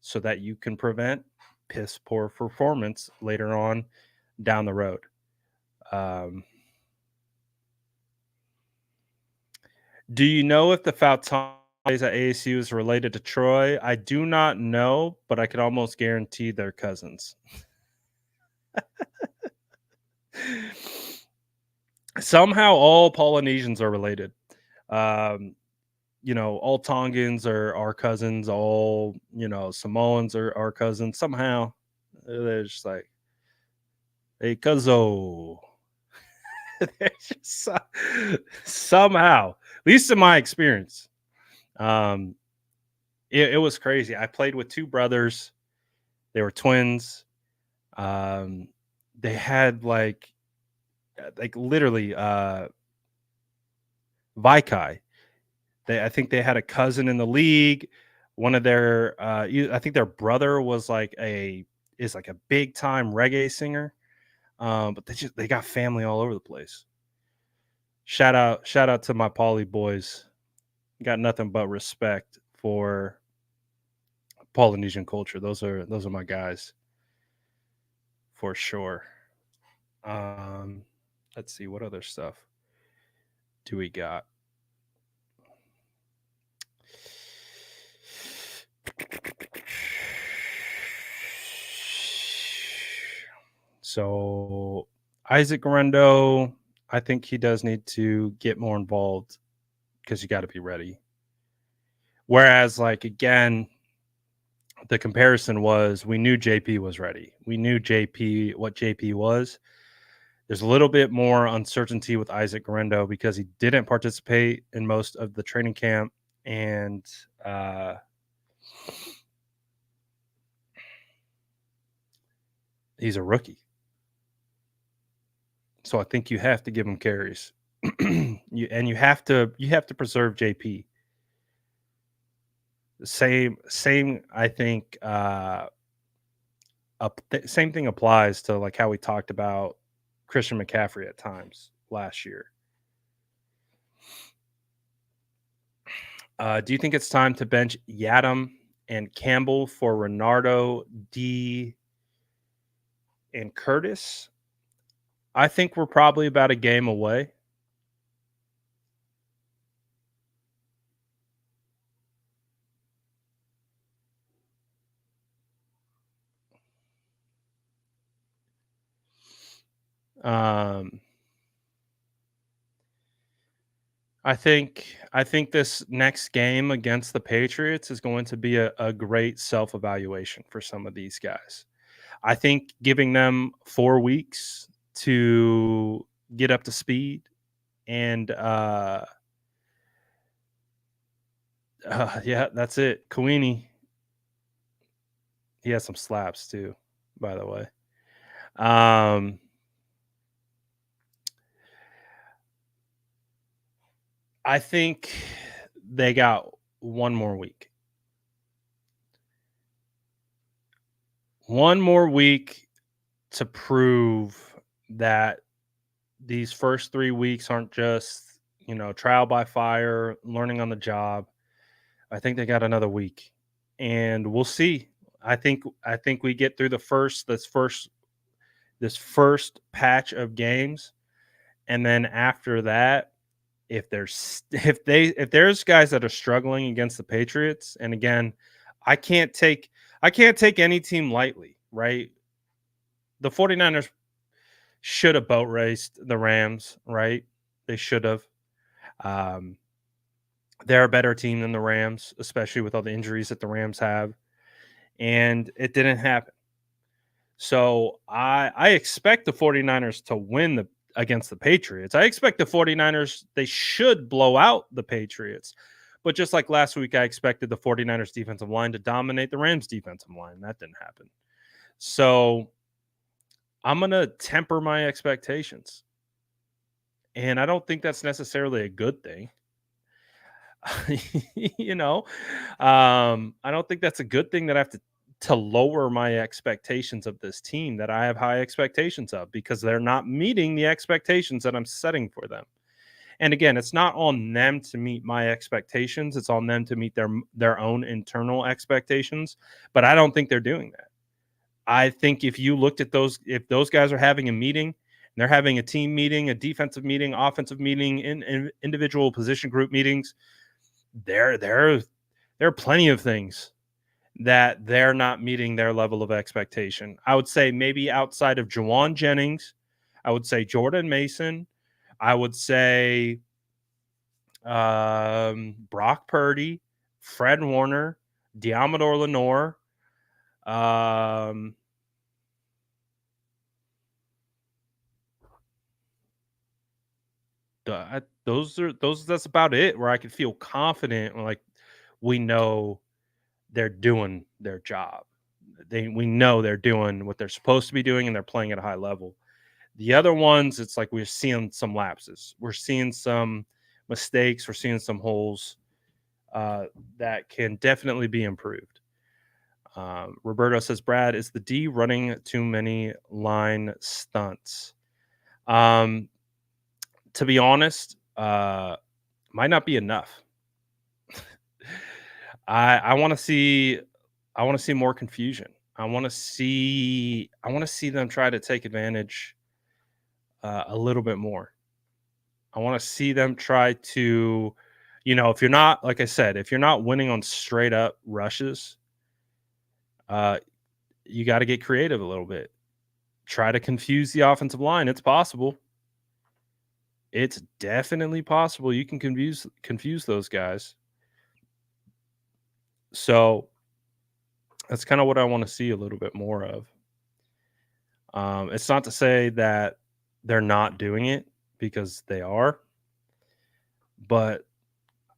S1: so that you can prevent piss poor performance later on down the road. Um, do you know if the plays at ASU is related to Troy. I do not know, but I could almost guarantee they're cousins. Somehow all Polynesians are related. Um, all Tongans are our cousins, all, Samoans are our cousins. Somehow they're just like, hey, cuzzo. They're just somehow, at least in my experience. Um, it was crazy. I played with two brothers. They were twins. Um, they had like literally Vikai. I think they had a cousin in the league. One of their I think their brother was like a big time reggae singer. But they got family all over the place. Shout out to my Poly boys. Got nothing but respect for Polynesian culture. Those are my guys for sure. Um, let's see what other stuff do we got. So Isaac Guerrero, I think he does need to get more involved because you got to be ready. Whereas, like, again, the comparison was we knew JP was ready. We knew what JP was. There's a little bit more uncertainty with Isaac Guerrero because he didn't participate in most of the training camp, and he's a rookie. So I think you have to give him carries. you have to preserve JP. Same I think same thing applies to like how we talked about Christian McCaffrey at times last year. Do you think it's time to bench Yadam and Campbell for Renardo, D, and Curtis? I think we're probably about a game away. I think this next game against the Patriots is going to be a great self-evaluation for some of these guys. I think giving them 4 weeks to get up to speed and yeah, that's it. Kawini, he has some slaps too, by the way. I think they got one more week. One more week to prove that these first 3 weeks aren't just, trial by fire, learning on the job. I think they got another week, and we'll see. I think we get through this first patch of games, and then after that, if there's guys that are struggling against the Patriots, and again, I can't take any team lightly, right? The 49ers should have boat raced the Rams, right? They should have. They're a better team than the Rams, especially with all the injuries that the Rams have. And it didn't happen. So I expect the 49ers to win against the Patriots. I expect the 49ers, they should blow out the Patriots. But just like last week, I expected the 49ers defensive line to dominate the Rams defensive line. That didn't happen. So I'm going to temper my expectations. And I don't think that's necessarily a good thing. I don't think that's a good thing that I have to lower my expectations of this team that I have high expectations of, because they're not meeting the expectations that I'm setting for them. And again, it's not on them to meet my expectations. It's on them to meet their own internal expectations. But I don't think they're doing that. I think if you looked at if those guys are having a meeting, they're having a team meeting, a defensive meeting, offensive meeting, in individual position group meetings, There are plenty of things that they're not meeting their level of expectation. I would say maybe outside of Jauan Jennings, I would say Jordan Mason, I would say Brock Purdy, Fred Warner, Diamador Lenore. Um, those that's about it. Where I can feel confident, like we know they're doing their job. We know they're doing what they're supposed to be doing, and they're playing at a high level. The other ones, it's like we're seeing some lapses. We're seeing some mistakes. We're seeing some holes uh, that can definitely be improved. Roberto says, Brad, is the D running too many line stunts? Um, to be honest, might not be enough. I want to see more confusion. I want to see them try to take advantage a little bit more. I want to see them try to, if you're not, like I said, if you're not winning on straight up rushes, uh, you got to get creative a little bit. Try to confuse the offensive line. It's possible. It's definitely possible. You can confuse those guys. So that's kind of what I want to see a little bit more of. It's not to say that they're not doing it because they are, but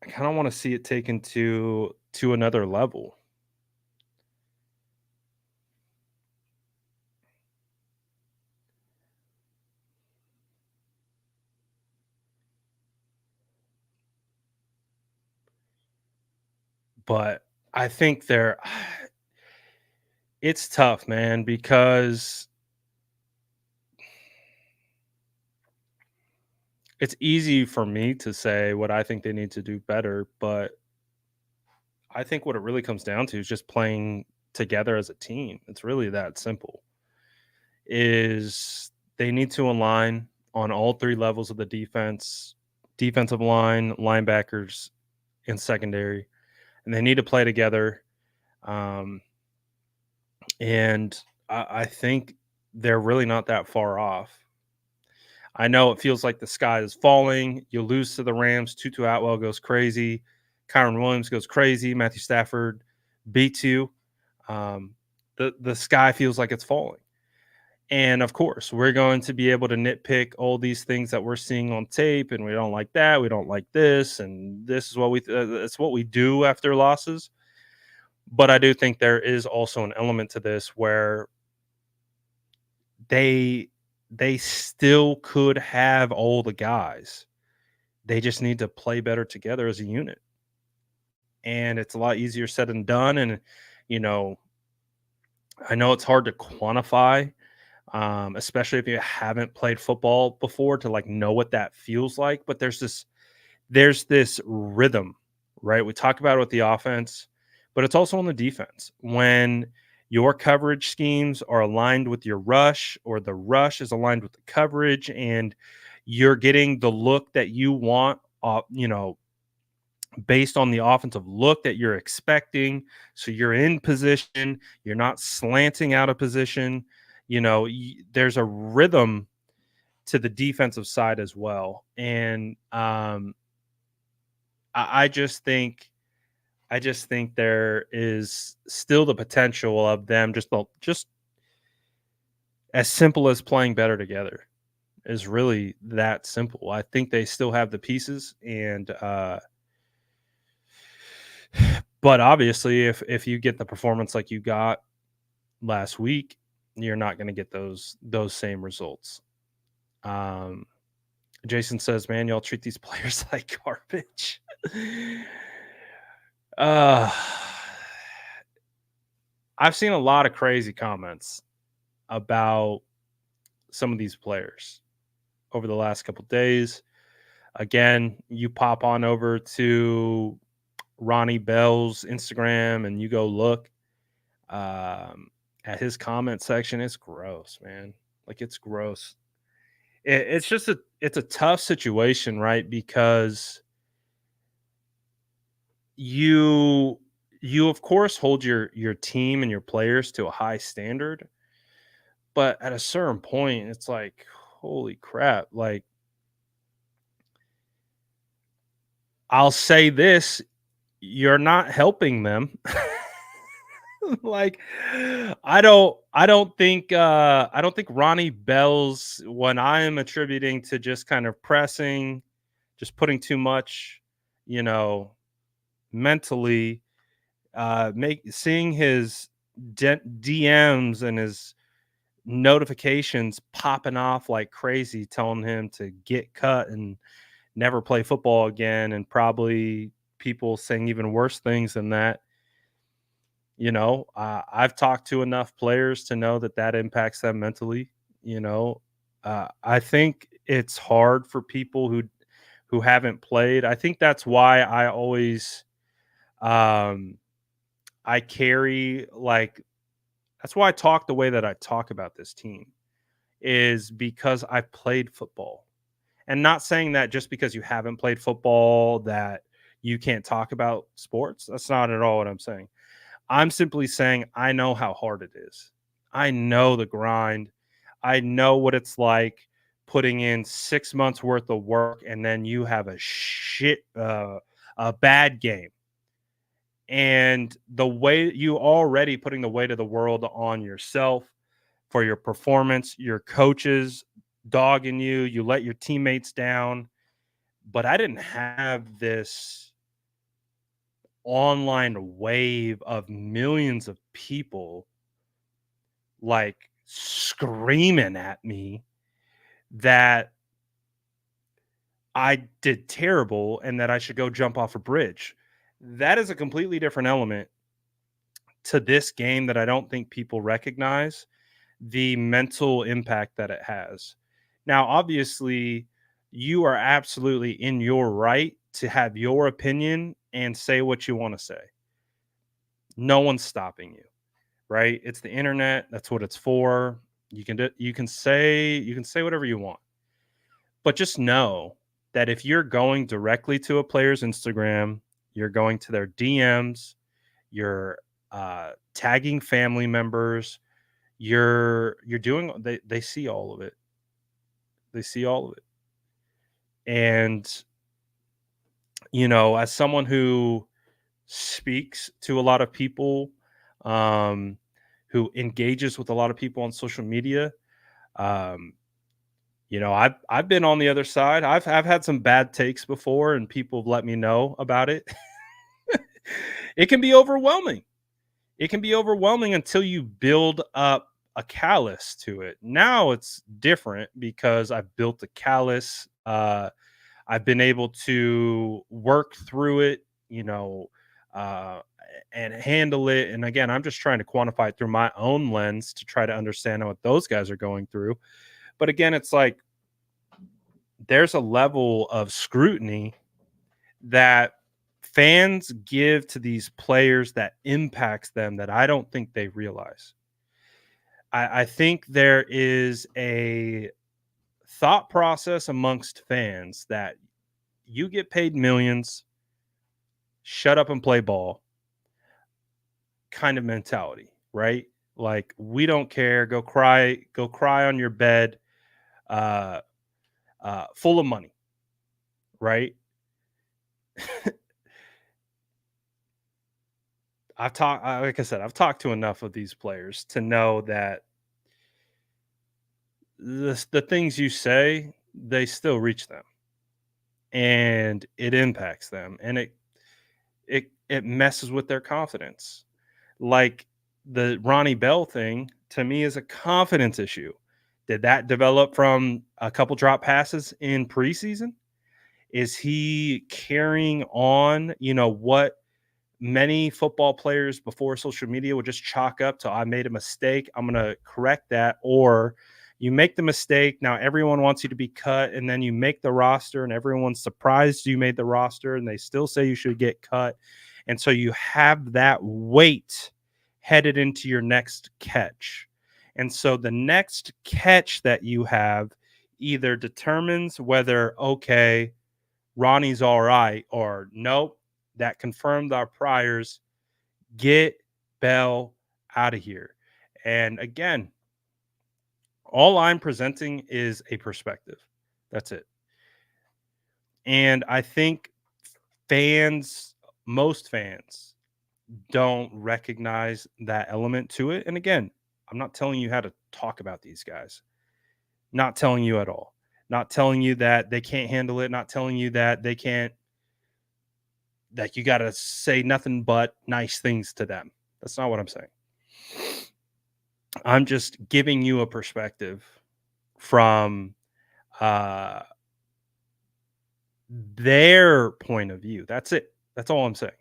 S1: I kind of want to see it taken to another level. But I think they're it's tough, man, because it's easy for me to say what I think they need to do better, but I think what it really comes down to is just playing together as a team. It's really that simple. Is they need to align on all three levels of the defense, defensive line, linebackers, and secondary, and they need to play together. Um, and I think they're really not that far off. I know it feels like the sky is falling. You lose to the Rams. Tutu Atwell goes crazy. Kyron Williams goes crazy. Matthew Stafford beats you. The sky feels like it's falling. And of course, we're going to be able to nitpick all these things that we're seeing on tape, and we don't like that. We don't like this, and this is what it's what we do after losses. But I do think there is also an element to this where they they still could have all the guys. They just need to play better together as a unit. And it's a lot easier said than done. And, you know, I know it's hard to quantify, especially if you haven't played football before to like know what that feels like. But there's this rhythm, right? We talk about it with the offense, but it's also on the defense. When your coverage schemes are aligned with your rush, or the rush is aligned with the coverage, and you're getting the look that you want, based on the offensive look that you're expecting. So you're in position, you're not slanting out of position. There's a rhythm to the defensive side as well. And I just think there is still the potential of them just as simple as playing better together is really that simple. I think they still have the pieces, and but obviously if you get the performance like you got last week, you're not going to get those same results. Um Jason says, "Man, y'all treat these players like garbage." uh I've seen a lot of crazy comments about some of these players over the last couple days. Again, you pop on over to Ronnie Bell's Instagram and you go look um, at his comment section. It's gross, man. Like it's gross. It's just it's a tough situation, right? Because you you of course hold your team and your players to a high standard, but at a certain point, it's like, holy crap! Like, I'll say this: you're not helping them. Like, I don't think Ronnie Bell's, when I am attributing to just kind of pressing, just putting too much, you know, mentally, make seeing his DMs and his notifications popping off like crazy, telling him to get cut and never play football again, and probably people saying even worse things than that. I've talked to enough players to know that that impacts them mentally. You know, I think it's hard for people who haven't played. I think that's why I always um, I carry like that's why I talk the way that I talk about this team is because I played football. And not saying that just because you haven't played football that you can't talk about sports. That's not at all what I'm saying. I'm simply saying I know how hard it is. I know the grind. I know what it's like putting in 6 months worth of work and then you have a bad game. And the way you already putting the weight of the world on yourself for your performance, your coaches dogging you, you let your teammates down. But I didn't have this online wave of millions of people like screaming at me that I did terrible and that I should go jump off a bridge. That is a completely different element to this game that I don't think people recognize the mental impact that it has. Now, obviously, you are absolutely in your right to have your opinion and say what you want to say. No one's stopping you, right? It's the internet. That's what it's for. You can say whatever you want. But just know that if you're going directly to a player's Instagram, you're going to their DMs, you're tagging family members, you're doing they see all of it. They see all of it. And as someone who speaks to a lot of people, um, who engages with a lot of people on social media, um, I've been on the other side. I've had some bad takes before, and people have let me know about it. It can be overwhelming. It can be overwhelming until you build up a callus to it. Now it's different because I've built a callus. I've been able to work through it, uh, and handle it. And again, I'm just trying to quantify it through my own lens to try to understand what those guys are going through. But again, it's like there's a level of scrutiny that fans give to these players that impacts them that I don't think they realize. I think there is a thought process amongst fans that you get paid millions, shut up and play ball kind of mentality, right? Like we don't care, go cry on your bed, uh, full of money, right? Like I said, I've talked to enough of these players to know that the things you say, they still reach them, and it impacts them, and it messes with their confidence. Like the Ronnie Bell thing to me is a confidence issue. Did that develop from a couple drop passes in preseason? Is he carrying on, what many football players before social media would just chalk up to I made a mistake, I'm going to correct that, or you make the mistake, now everyone wants you to be cut, and then you make the roster and everyone's surprised you made the roster and they still say you should get cut. And so you have that weight headed into your next catch. And so the next catch that you have either determines whether okay, Ronnie's all right or nope, that confirmed our priors. Get Bell out of here. And again, all I'm presenting is a perspective. That's it. And I think fans, most fans, don't recognize that element to it. And again, I'm not telling you how to talk about these guys. Not telling you at all. Not telling you that they can't handle it. Not telling you that they can't, that you got to say nothing but nice things to them. That's not what I'm saying. I'm just giving you a perspective from uh, their point of view. That's it. That's all I'm saying.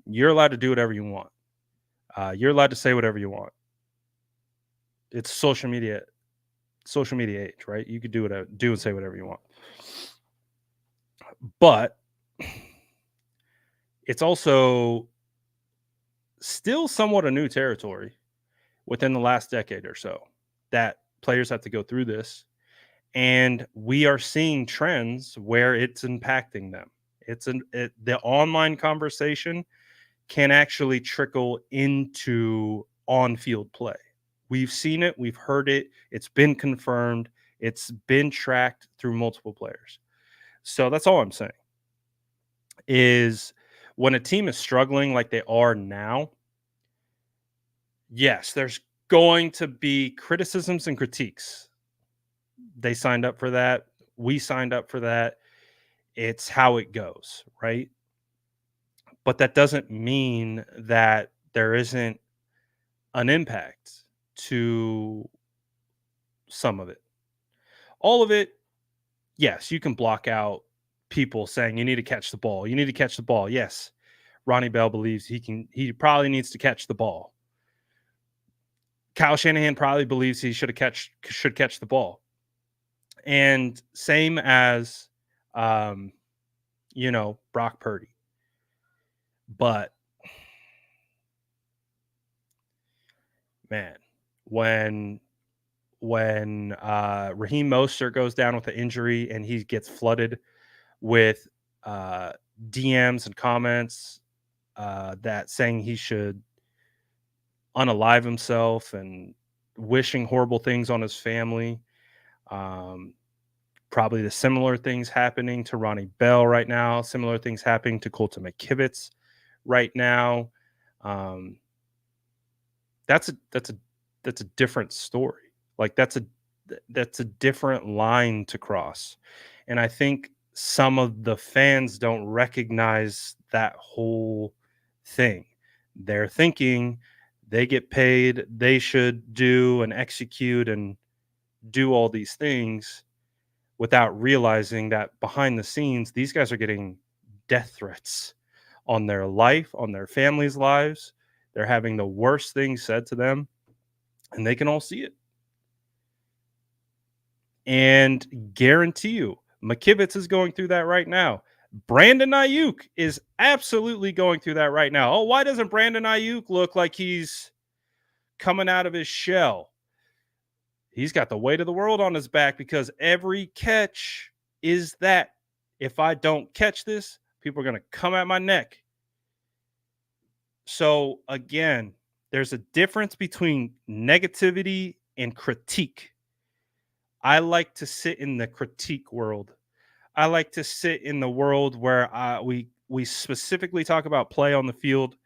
S1: You're allowed to do whatever you want. You're allowed to say whatever you want. It's social media age, right? You could do and say whatever you want. But it's also still somewhat a new territory within the last decade or so that players have to go through this. And we are seeing trends where it's impacting them. The online conversation can actually trickle into on-field play. We've seen it, we've heard it, it's been confirmed, it's been tracked through multiple players. So that's all I'm saying is when a team is struggling like they are now, yes, there's going to be criticisms and critiques. They signed up for that. We signed up for that. It's how it goes, right? But that doesn't mean that there isn't an impact to some of it. All of it, yes, you can block out people saying you need to catch the ball. You need to catch the ball. Yes, Ronnie Bell believes he probably needs to catch the ball. Kyle Shanahan probably believes he should catch the ball. And same as Brock Purdy. But man, when Raheem Mostert goes down with an injury and he gets flooded with DMs and comments that saying he should unalive himself and wishing horrible things on his family. Probably the similar things happening to Ronnie Bell right now, similar things happening to Colton McKivitz right now. That's a different story. Like that's a different line to cross. And I think some of the fans don't recognize that whole thing. They're thinking they get paid, they should do and execute and do all these things without realizing that behind the scenes, these guys are getting death threats on their life, on their families' lives. They're having the worst things said to them, and they can all see it. And guarantee you, McKivitz is going through that right now. Brandon Ayuk is absolutely going through that right now. Oh, why doesn't Brandon Ayuk look like he's coming out of his shell? He's got the weight of the world on his back because every catch is that. If I don't catch this, people are going to come at my neck. So again, there's a difference between negativity and critique. I like to sit in the critique world. I like to sit in the world where we specifically talk about play on the field.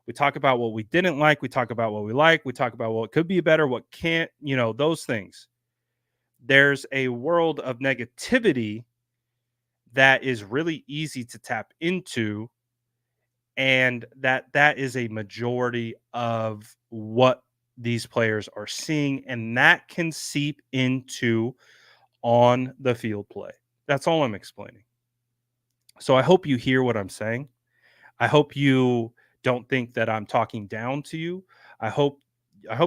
S1: We talk about what we didn't like. We talk about what we like. We talk about what could be better, what can't, those things. There's a world of negativity that is really easy to tap into, and that is a majority of what these players are seeing, and that can seep into on the field play. That's all I'm explaining. So I hope you hear what I'm saying. I hope you don't think that I'm talking down to you. I hope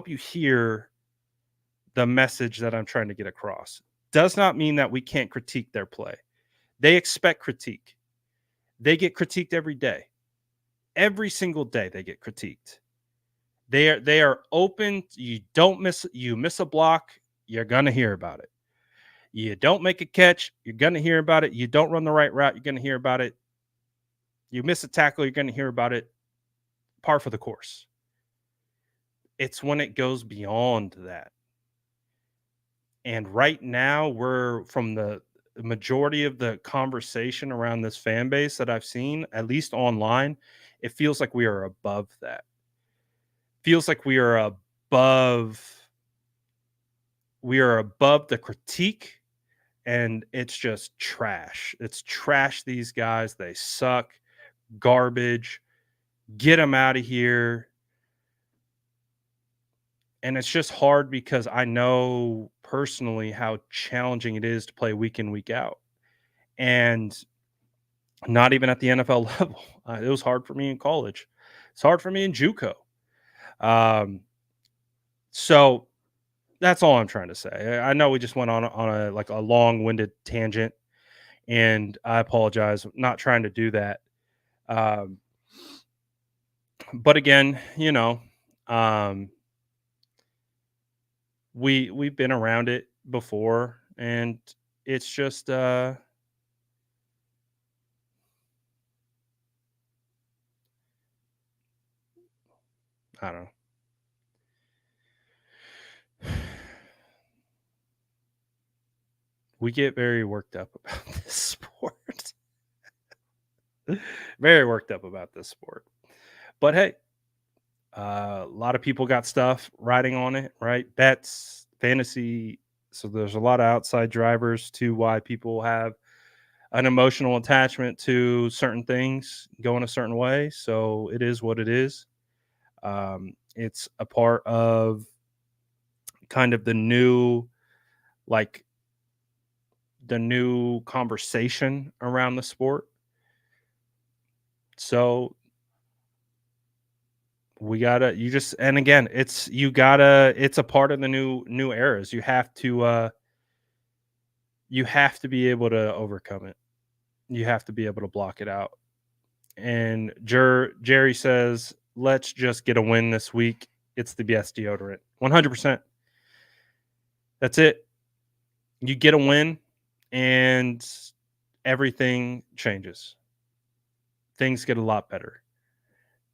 S1: you hear the message that I'm trying to get across. Does not mean that we can't critique their play. They expect critique. They get critiqued every day. Every single day they get critiqued. They are open. You miss a block, you're gonna hear about it. You don't make a catch, you're gonna hear about it. You don't run the right route, you're gonna hear about it. You miss a tackle, you're going to hear about it. Par for the course. It's when it goes beyond that. And right now, we're from the majority of the conversation around this fan base that I've seen, at least online, it feels like we are above that. Feels like above we are above the critique, and it's just trash. It's trash. These guys, they suck, garbage. Get them out of here. And it's just hard because I know personally how challenging it is to play week in, week out. And not even at the NFL level. It was hard for me in college. It's hard for me in JUCO. So that's all I'm trying to say. I know we just went on a like a long-winded tangent, and I apologize. I'm not trying to do that. Um, but again, we've been around it before, and it's just I don't know. We get very worked up about this sport. Very worked up about this sport. But hey, a lot of people got stuff riding on it, right? Bets, fantasy. So there's a lot of outside drivers to why people have an emotional attachment to certain things going a certain way. So it is what it is. It's a part of kind of like the new conversation around the sport. So we gotta you just and again it's a part of the new eras. You have to be able to overcome it. You have to be able to block it out. And Jerry says, let's just get a win this week. It's the best deodorant. 100%. That's it. You get a win and everything changes. Things get a lot better.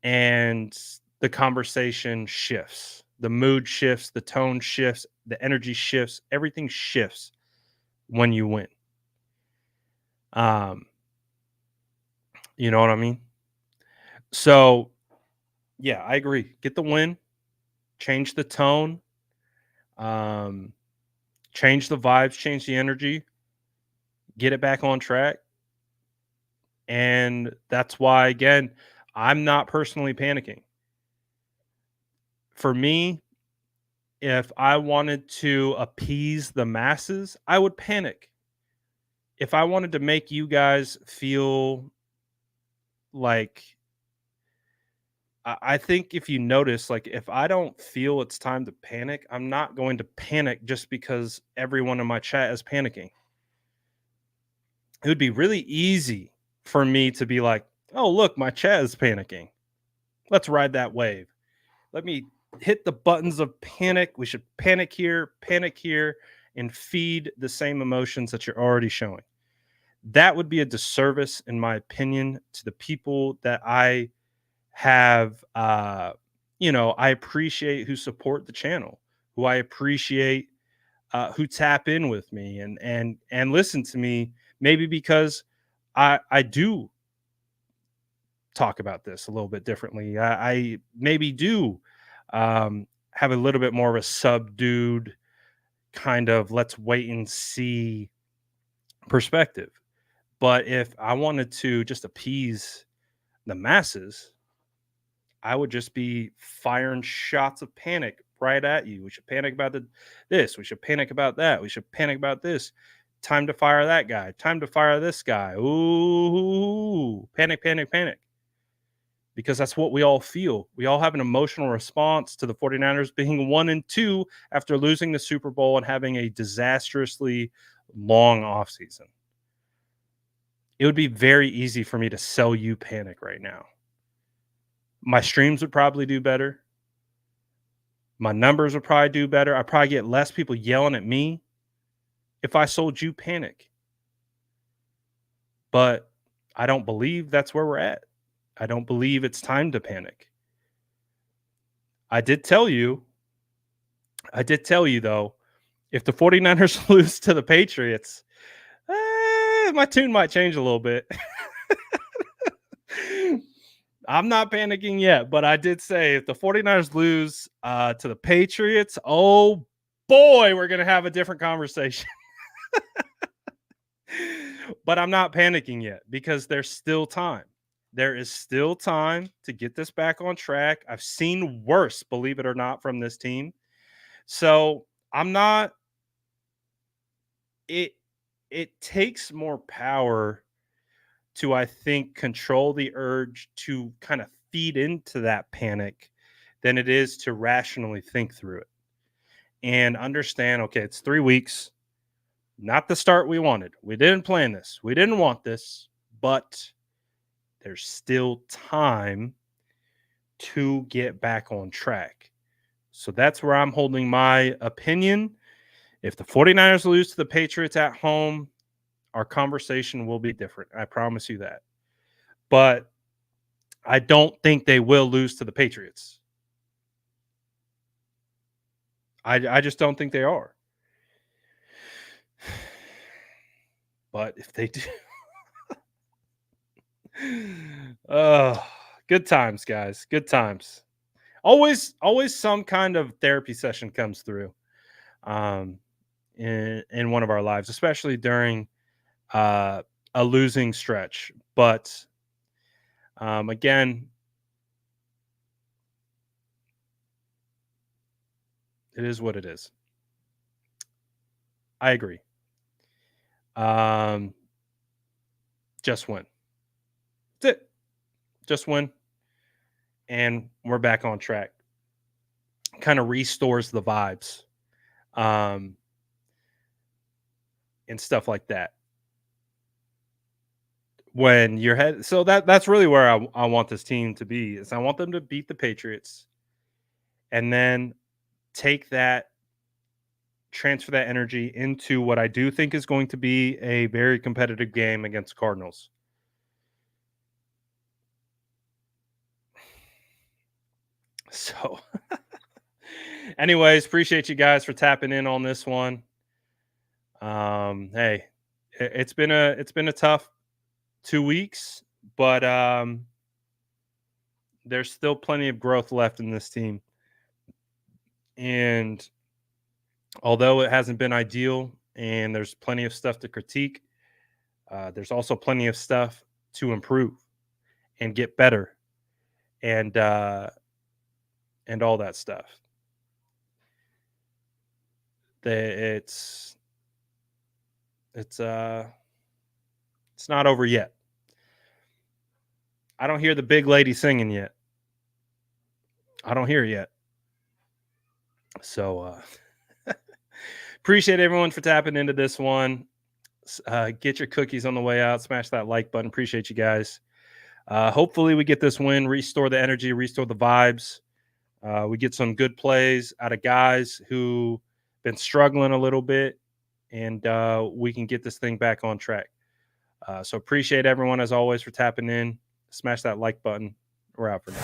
S1: And the conversation shifts. The mood shifts, the tone shifts, the energy shifts, everything shifts when you win. Um, you know what I mean? So, yeah, I agree. Get the win, change the tone, um, change the vibes, change the energy, get it back on track. And that's why, again, I'm not personally panicking. For me, if I wanted to appease the masses, I would panic. If I wanted to make you guys feel like I think if you notice, like if I don't feel it's time to panic, I'm not going to panic just because everyone in my chat is panicking. It would be really easy for me to be like, oh, look, my chat is panicking. Let's ride that wave. Let me hit the buttons of panic. We should panic here, and feed the same emotions that you're already showing. That would be a disservice, in my opinion, to the people that I have I appreciate who support the channel, who I appreciate who tap in with me and listen to me, maybe because I do talk about this a little bit differently. I maybe do have a little bit more of a subdued kind of let's wait and see perspective. But if I wanted to just appease the masses, I would just be firing shots of panic right at you. We should panic about this. We should panic about that. We should panic about this. Time to fire that guy. Time to fire this guy. Ooh, panic, panic, panic. Because that's what we all feel. We all have an emotional response to the 49ers being 1-2 after losing the Super Bowl and having a disastrously long offseason. It would be very easy for me to sell you panic right now. My streams would probably do better. My numbers would probably do better. I'd probably get less people yelling at me if I sold you panic. But I don't believe that's where we're at. I don't believe it's time to panic. I did tell you, though, if the 49ers lose to the Patriots, my tune might change a little bit. I'm not panicking yet, but I did say if the 49ers lose to the Patriots, oh boy, we're going to have a different conversation. But I'm not panicking yet because there's still time. There is still time to get this back on track. I've seen worse, believe it or not, from this team. So I'm not. It takes more power to, I think, control the urge to kind of feed into that panic than it is to rationally think through it and understand, okay, it's 3 weeks, not the start we wanted. We didn't plan this. We didn't want this, but there's still time to get back on track. So that's where I'm holding my opinion. If the 49ers lose to the Patriots at home, our conversation will be different. I promise you that. But I don't think they will lose to the Patriots. I just don't think they are. But if they do, good times, guys. Good times. Always some kind of therapy session comes through in one of our lives, especially during a losing stretch. But again, it is what it is. I agree. Just win. That's it. Just win. And we're back on track. Kind of restores the vibes. And stuff like that. When you're head, so that's really where I want this team to be. Is I want them to beat the Patriots, and then take that, transfer that energy into what I do think is going to be a very competitive game against Cardinals. So, anyways, appreciate you guys for tapping in on this one. Hey, it's been a tough 2 weeks, but there's still plenty of growth left in this team. And although it hasn't been ideal and there's plenty of stuff to critique, there's also plenty of stuff to improve and get better and all that stuff. It's not over yet. I don't hear the big lady singing yet. I don't hear it yet. So appreciate everyone for tapping into this one. Get your cookies on the way out. Smash that like button. Appreciate you guys. Hopefully we get this win, restore the energy, restore the vibes. We get some good plays out of guys who been struggling a little bit, and we can get this thing back on track. So appreciate everyone, as always, for tapping in. Smash that like button. We're out for now.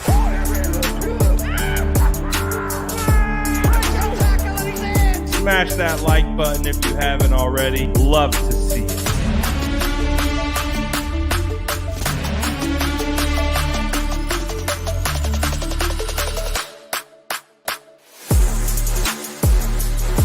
S1: Smash that like button if you haven't already. Love to see it.